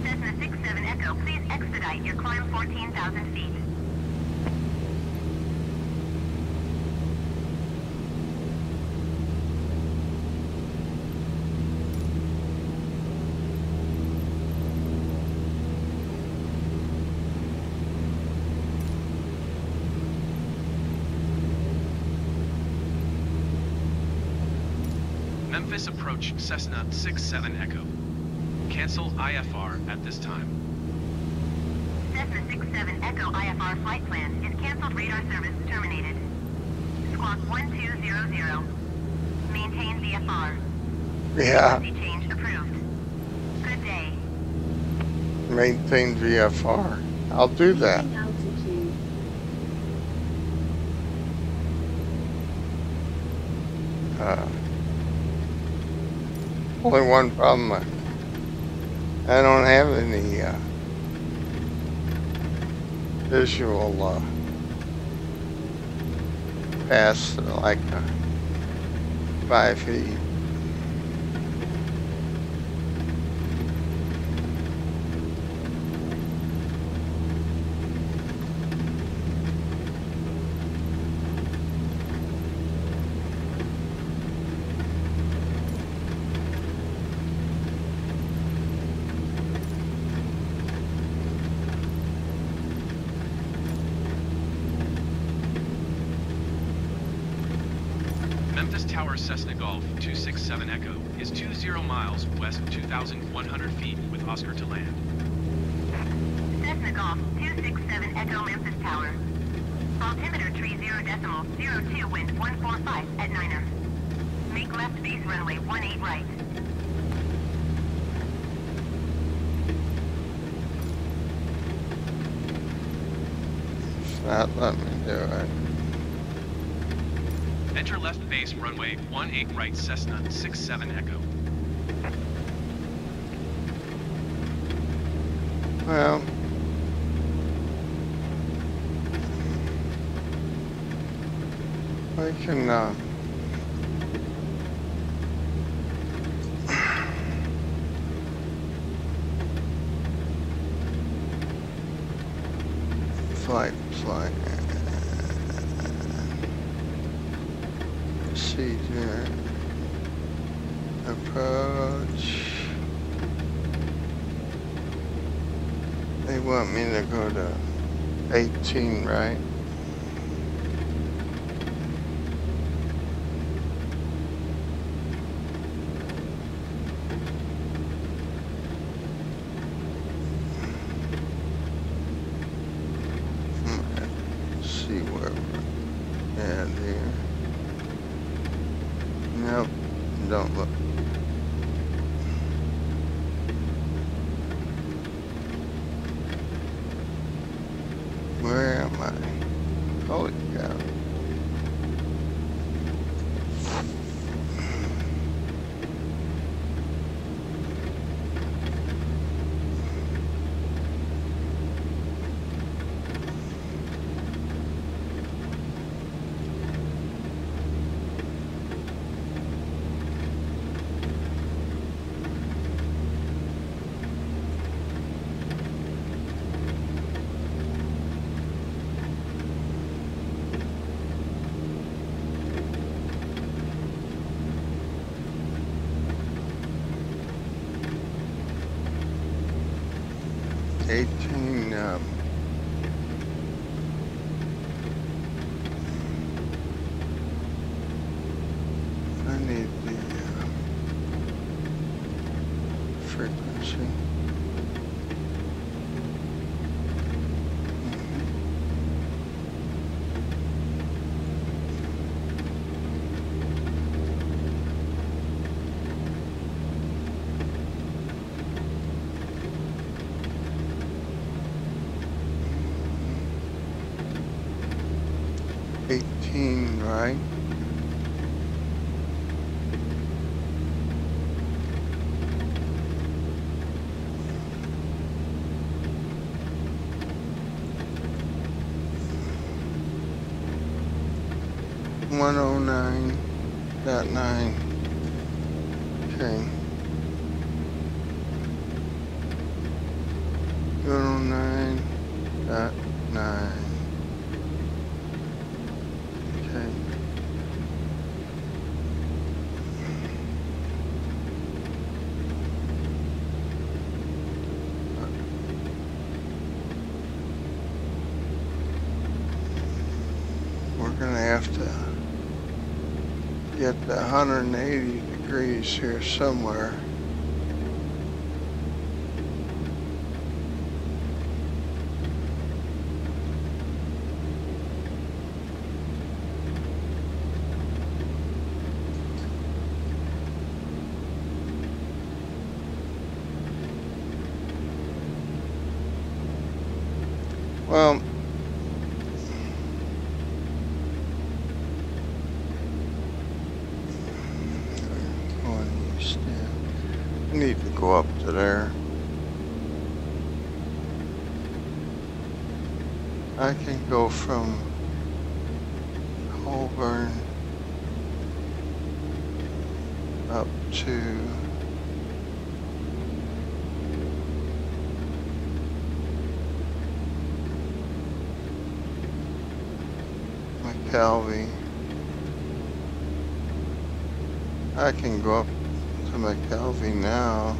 Cessna 67 Echo, please expedite your climb 14,000 feet.
Memphis approach Cessna 67 Echo. Cancel IFR at this time.
Cessna 67 Echo IFR flight plan is canceled. Radar service terminated. Squawk 1200. Maintain VFR.
yeah,
Frequency change approved. Good day.
maintain VFR. I'll do that.
Leaving altitude.
Only one problem. I don't have any visual past like 5 feet.
Memphis Tower Cessna Golf 267 Echo is 20 miles west 2,100 feet with Oscar to land.
Cessna Golf 267 Echo Memphis Tower. Altimeter tree 0.02 wind 145 at 9er. Make left base runway 18 right.
It's not letting me do it.
Enter left base runway 18 right Cessna 67 Echo.
Well, I can flight. Procedure. Approach. They want me to go to 18, right? See where we're at here. Nope, don't look. Where am I? Holy cow. need the frequency. Right? .9. Okay. 109.9. Okay. We're gonna have to get the 180 degrees here somewhere. Well, I need to go up to there. I can go from Colburn up to McCalvey. I can go up to McCalvey now.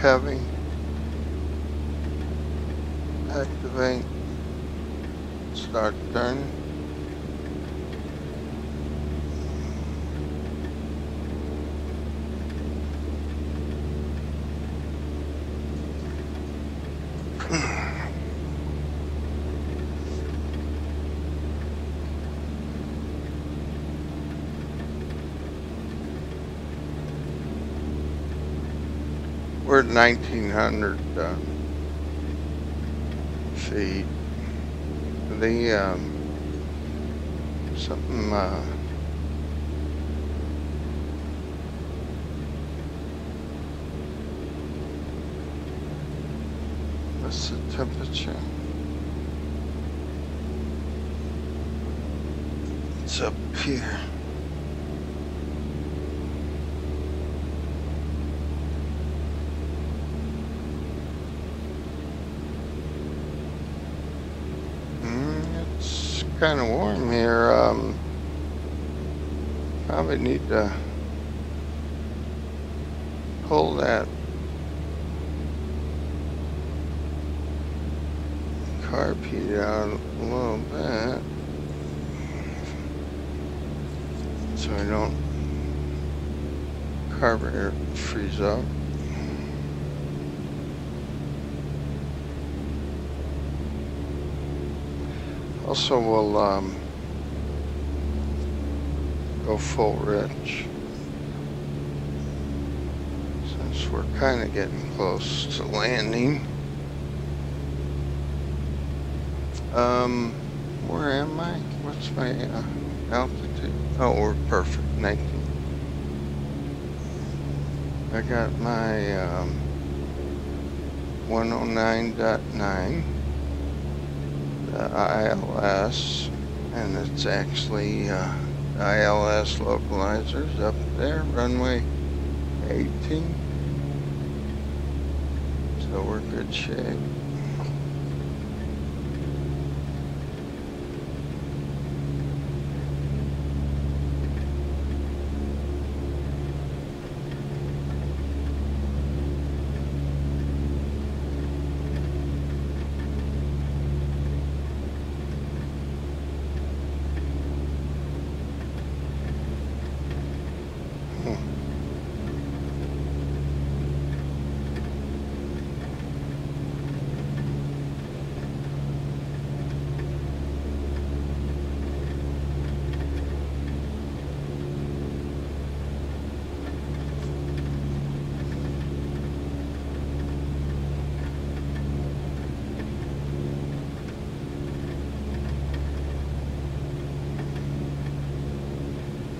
McCalvey. Activate. Start turning. We're at 1900 feet. The something what's the temperature? It's up here. It's kind of warm here. Probably need to pull that carb heat out a little bit so I don't carburetor freeze up. Also, we'll go full rich since we're kind of getting close to landing. Where am I? What's my altitude? Oh, we're perfect. 19. I got my 109.9. The ILS, and it's actually ILS localizers up there, runway 18. So we're good shape.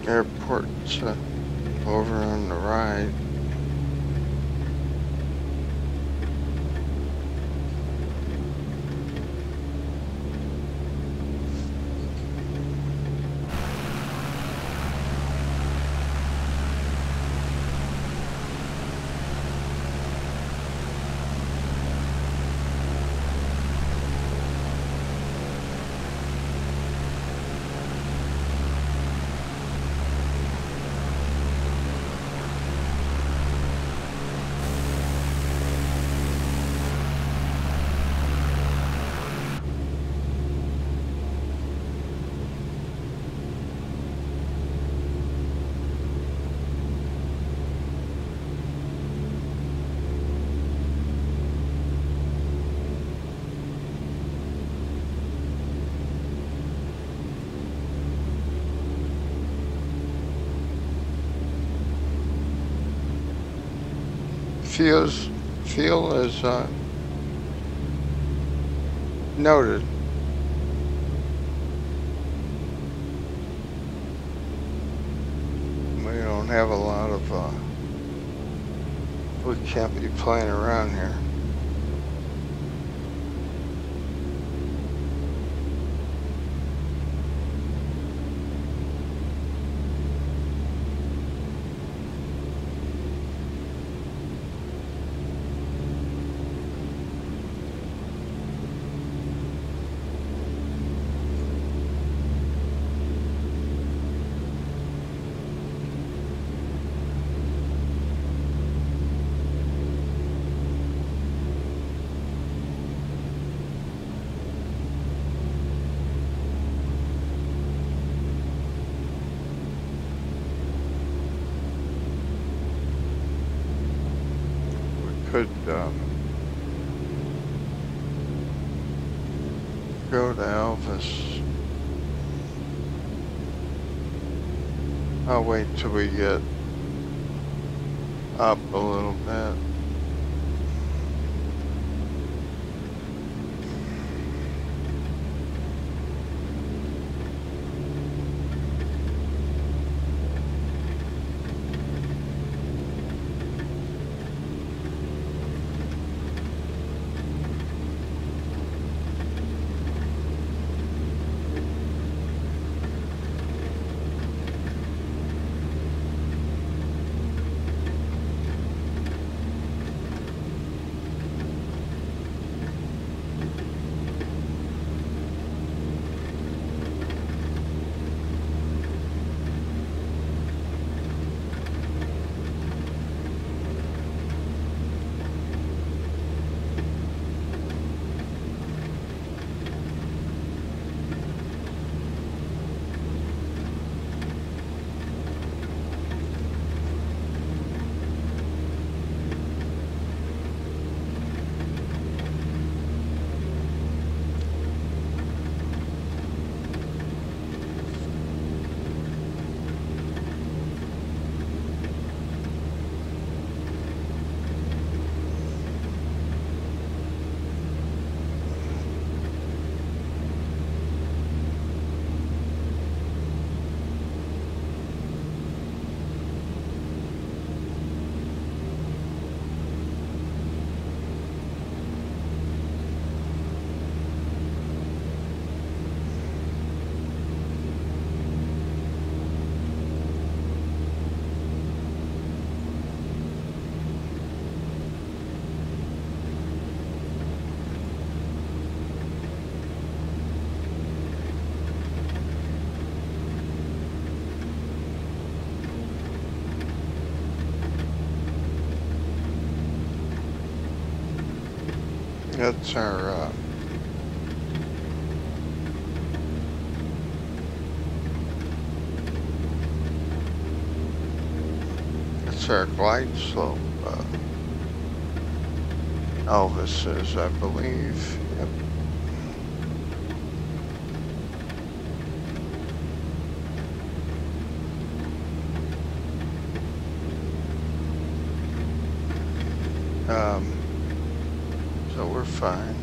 Airport's over on the right. Fuel is noted. We don't have a lot of, we can't be playing around here. Could go to Elvis. I'll wait till we get up a little bit. That's our glide slope. Elvis is, I believe. Yep. So we're fine.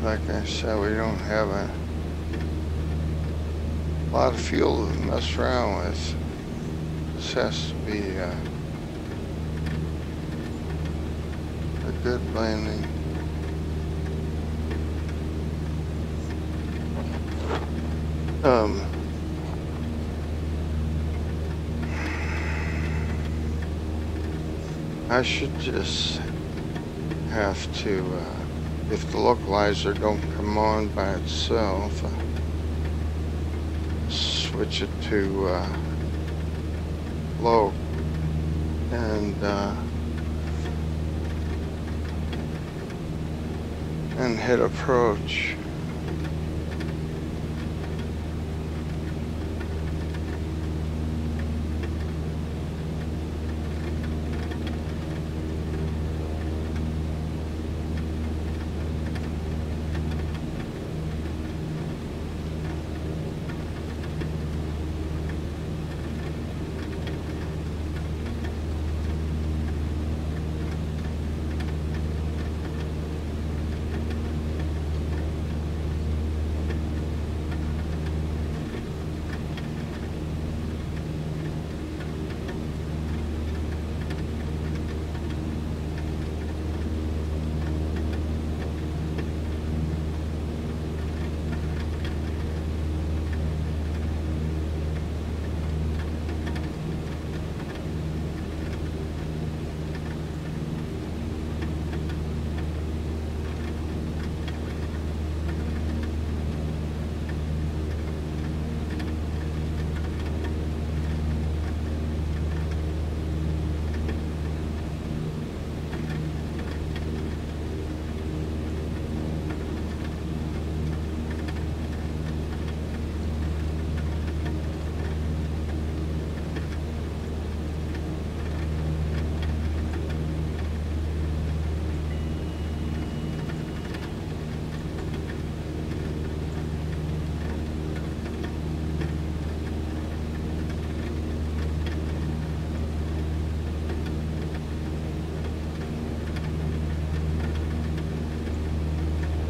Like I said, we don't have a lot of fuel to mess around with. This has to be a good landing. I should just have to, if the localizer don't come on by itself, switch it to low and hit approach.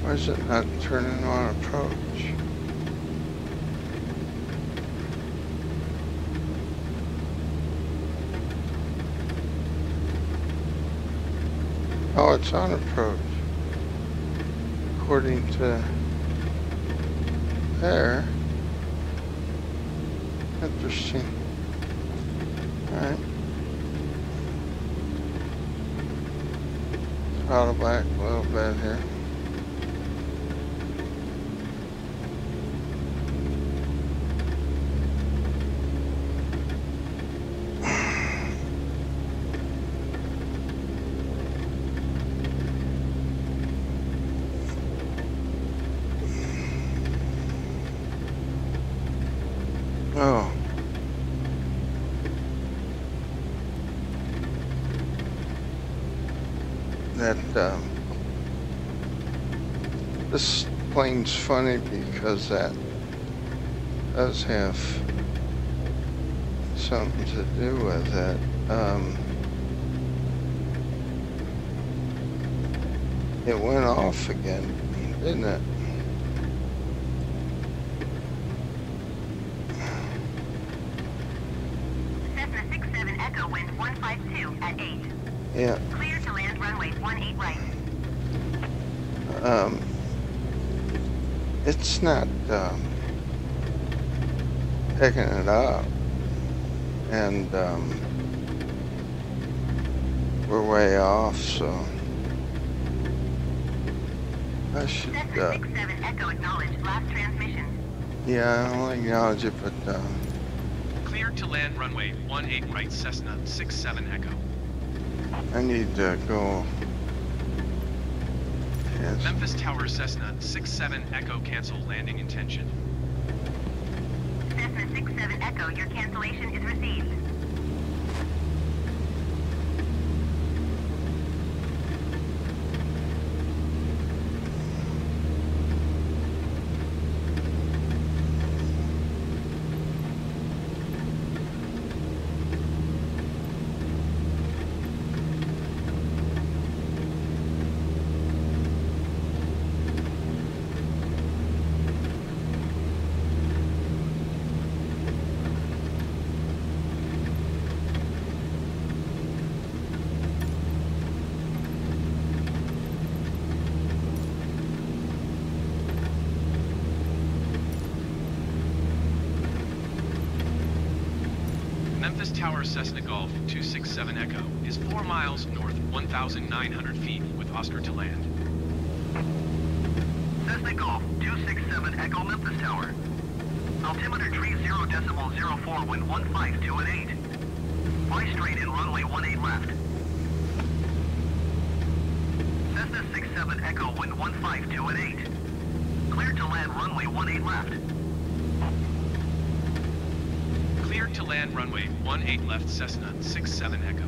Why is it not turning on approach? Oh, it's on approach. According to there. Interesting. Alright. Throttle back a little bit here. Oh. That, this plane's funny because that does have something to do with it. It went off again, didn't it?
Cessna 67 Echo, wind 152 at 8.
Yeah.
Clear to land runway 18 right.
It's not picking it up, and we're way off, so I should.
Cessna 67 Echo, acknowledged. Last transmission.
Yeah, I'll acknowledge it, but
Clear to land runway 18 right, Cessna 67 Echo.
I need to go. Yes.
Memphis Tower Cessna 67 Echo, cancel landing intention.
Cessna 67 Echo, your cancellation is received.
Cessna's Tower Cessna Golf 267 Echo is 4 miles north, 1,900 feet with Oscar to land.
Cessna Golf 267 Echo Memphis Tower. Altimeter 30.04, wind 152 at 8. Fly straight in runway 18 left. Cessna 67 Echo, wind 152 at 8. Cleared to land runway 18 left.
Cleared to land runway 18 left, Cessna 67 Echo.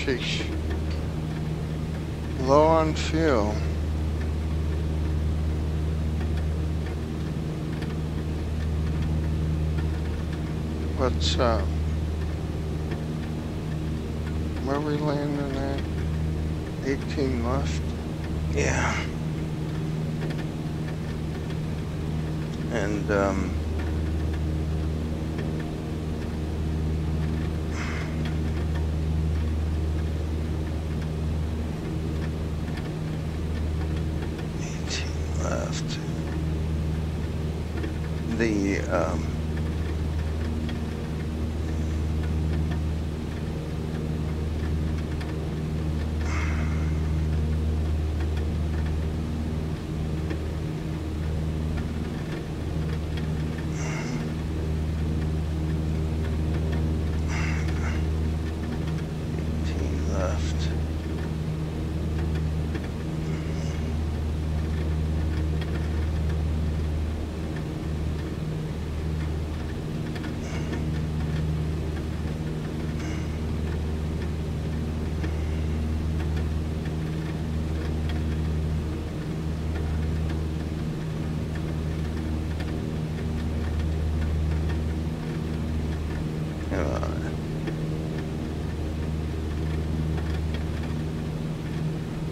Sheesh. Low on fuel. What's up? Where are we landing at? 18 left? Yeah. And, 18 left. The,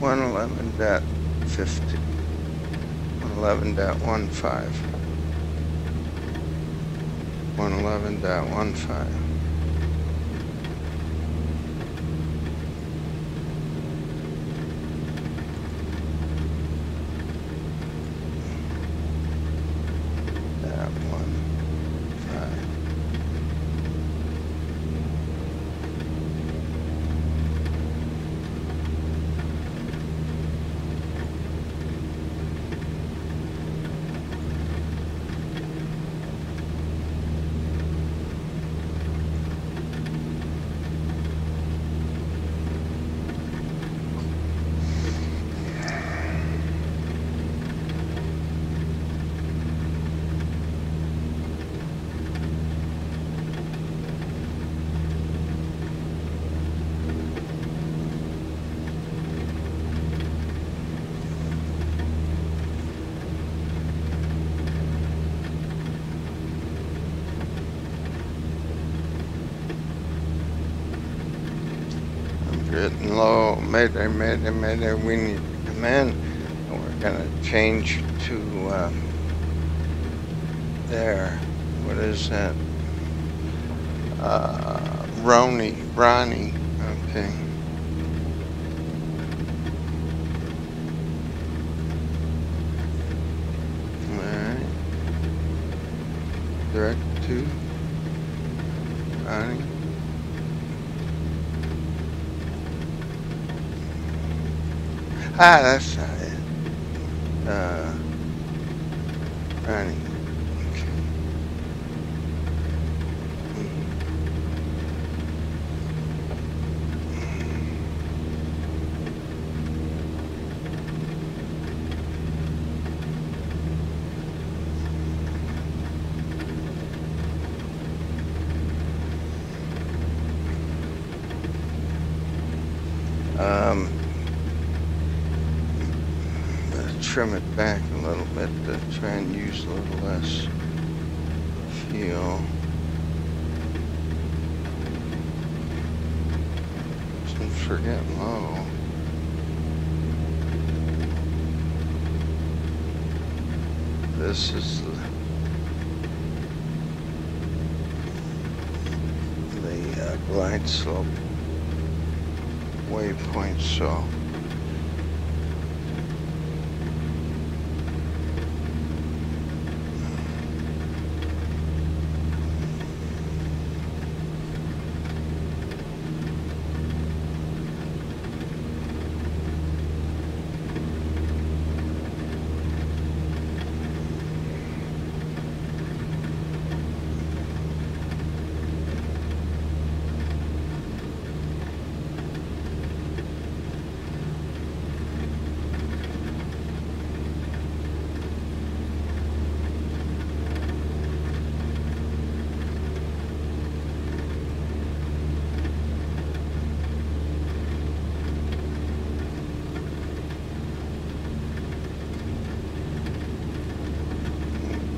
One 11.50, 111.15, 111.15. That 1.5. hitting low. Mayday, mayday, mayday. We need to come in. And we're gonna change to there. What is that? Ronnie. Okay. Alright. Direct to Ronnie. Ah, that's not it. Ronnie. Okay. Trim it back a little bit to try and use a little less fuel. Since we're getting low. This is the glide slope waypoint, so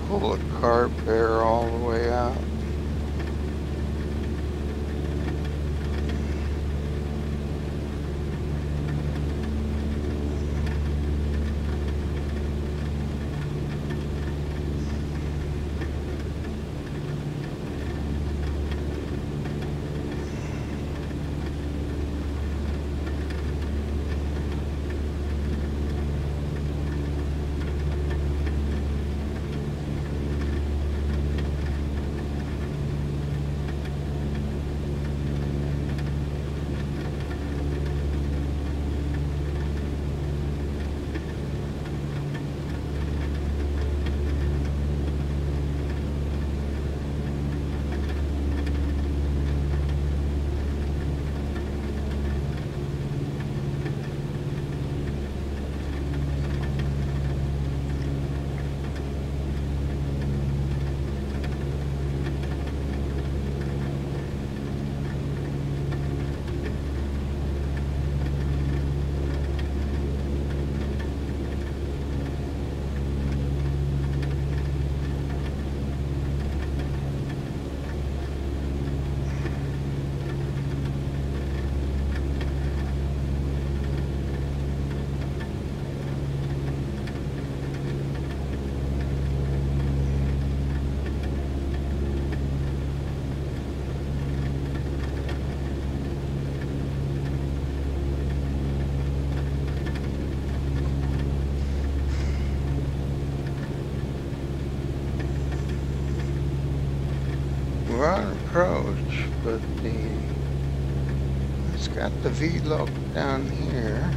pull the carb bear all the way out. We're on approach, but it's got the V-look down here,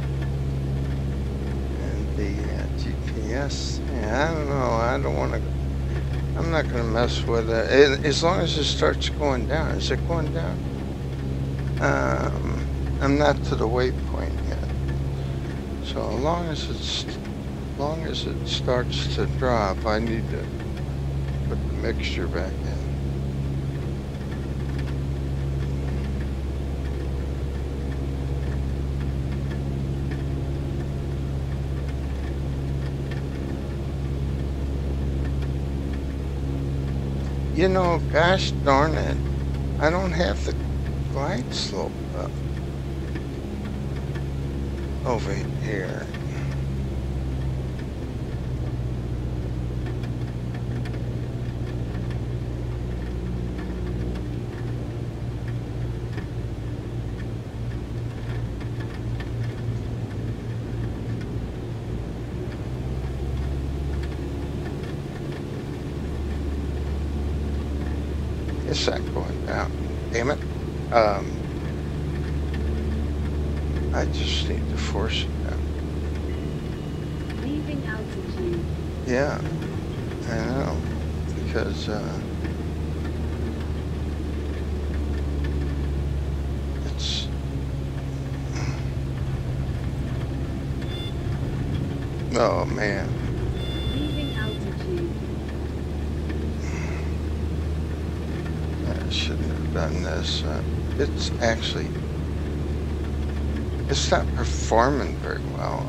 and the GPS. Yeah, I don't know. I don't want to. I'm not going to mess with it. As long as it starts going down. Is it going down? I'm not to the waypoint yet. So as long as it starts to drop, I need to put the mixture back in. You know, gosh darn it, I don't have the glide slope up. over here. It's not going down. Damn it. I just need to force it down.
Leaving altitude.
Yeah, I know. Because, it's... Oh, man.
Leaving altitude.
I shouldn't have done this. It's actually... It's not performing very well.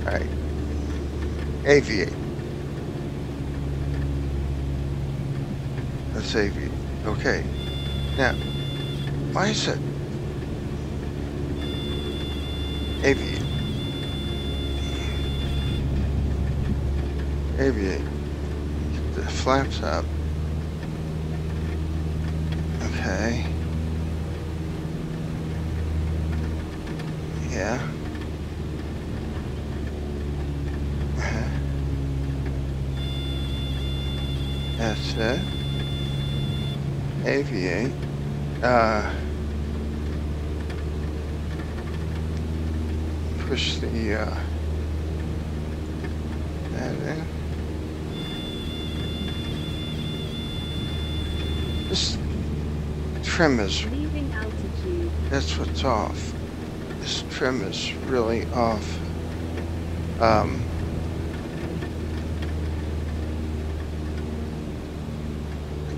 Alright. Aviate. Let's aviate. Okay. Now, why is it? Aviate. Aviate. Get the flaps up. Okay. Yeah. That's it. Aviate. Push the that in. This trim is,
Leaving altitude.
that's what's off. This trim is really off. I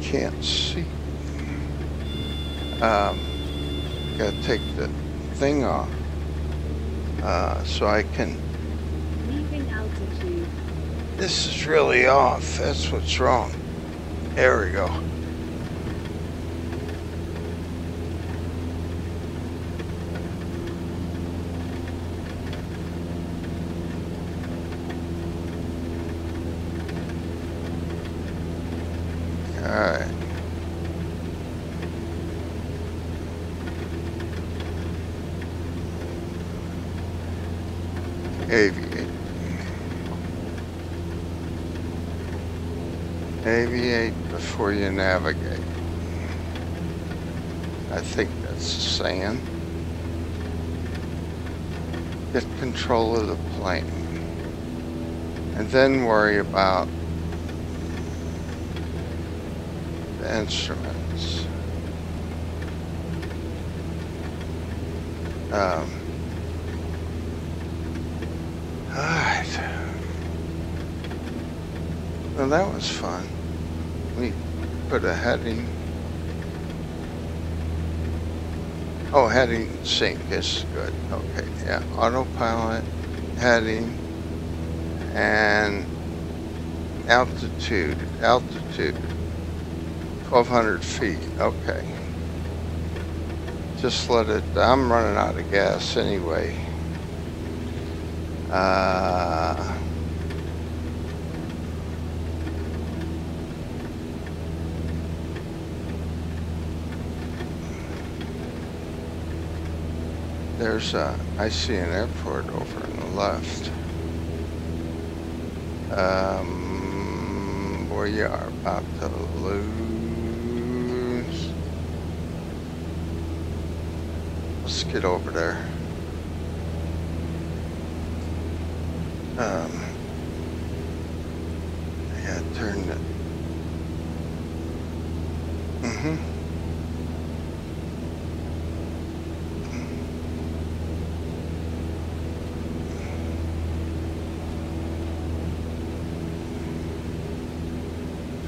can't see. Gotta take the thing off. So I can.
Leaving altitude.
This is really off. That's what's wrong. There we go. Alright. Aviate. Aviate before you navigate. I think that's saying. Get control of the plane. And then worry about the instruments. Alright. Well, that was fun. We put a heading. Oh, heading sync is good. Okay, yeah. Autopilot, heading, and altitude. Altitude. 1,200 feet. Okay. Just let it. I'm running out of gas anyway. There's I see an airport over on the left. We are about to lose. Let's get over there. Yeah, turn it.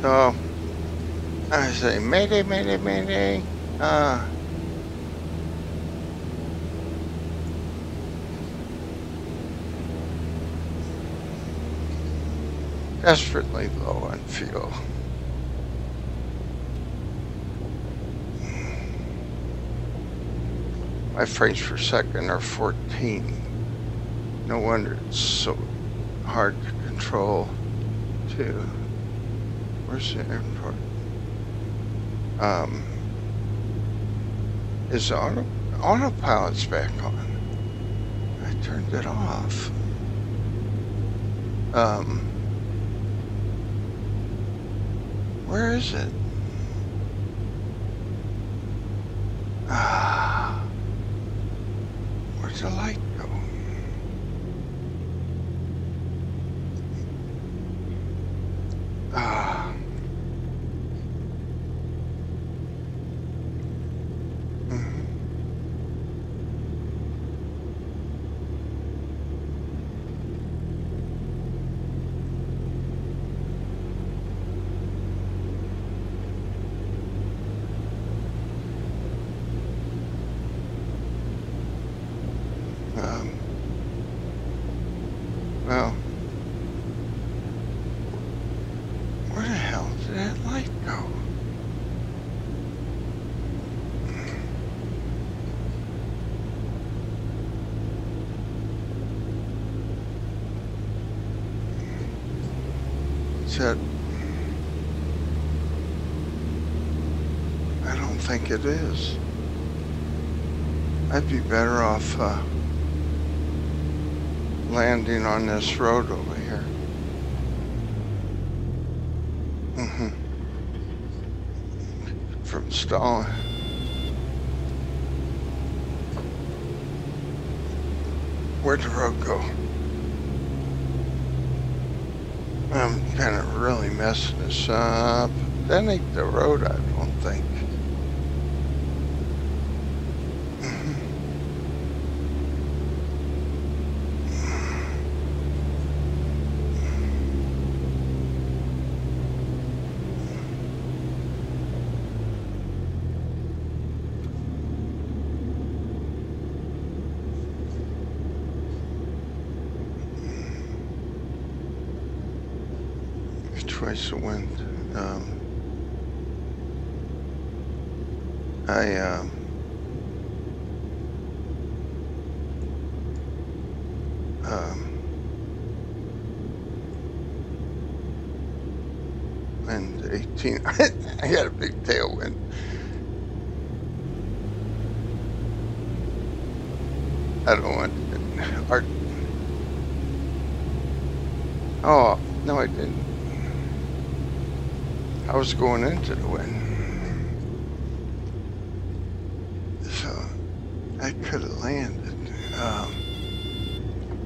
So, I say, Mayday, Mayday, Mayday. Desperately low on fuel. My frames per second are 14. No wonder it's so hard to control, too. Where's the airport? Is autopilot's back on? I turned it off. Where is it? Where'd the light go? Well, where the hell did that light go? Said, I don't think it is. I'd be better off landing on this road over here. From stalling. Where'd the road go? I'm kind of really messing this up. That ain't the road, I don't think. Twice the wind. And 18. I got a big tailwind. I don't want art. Oh no, I didn't. I was going into the wind, so I could have landed.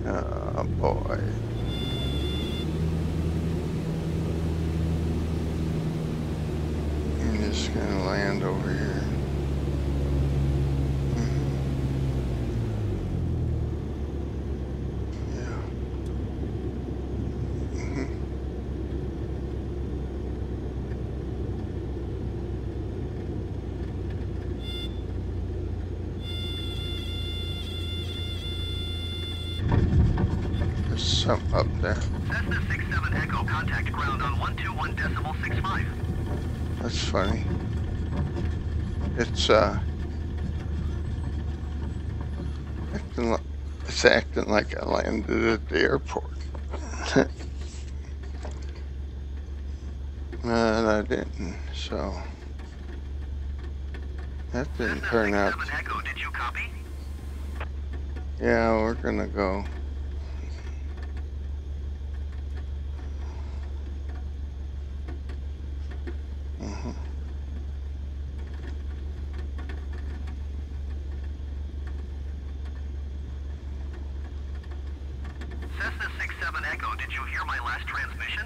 Oh boy. I'm just gonna land over here. Something up there.
Cessna 67 Echo, contact ground on 121.65.
That's funny. It's acting like I landed at the airport. And I didn't, so that didn't turn out.
Cessna 67 Echo, did you copy?
Yeah, we're gonna go.
Cessna 67 Echo, did you hear my last transmission?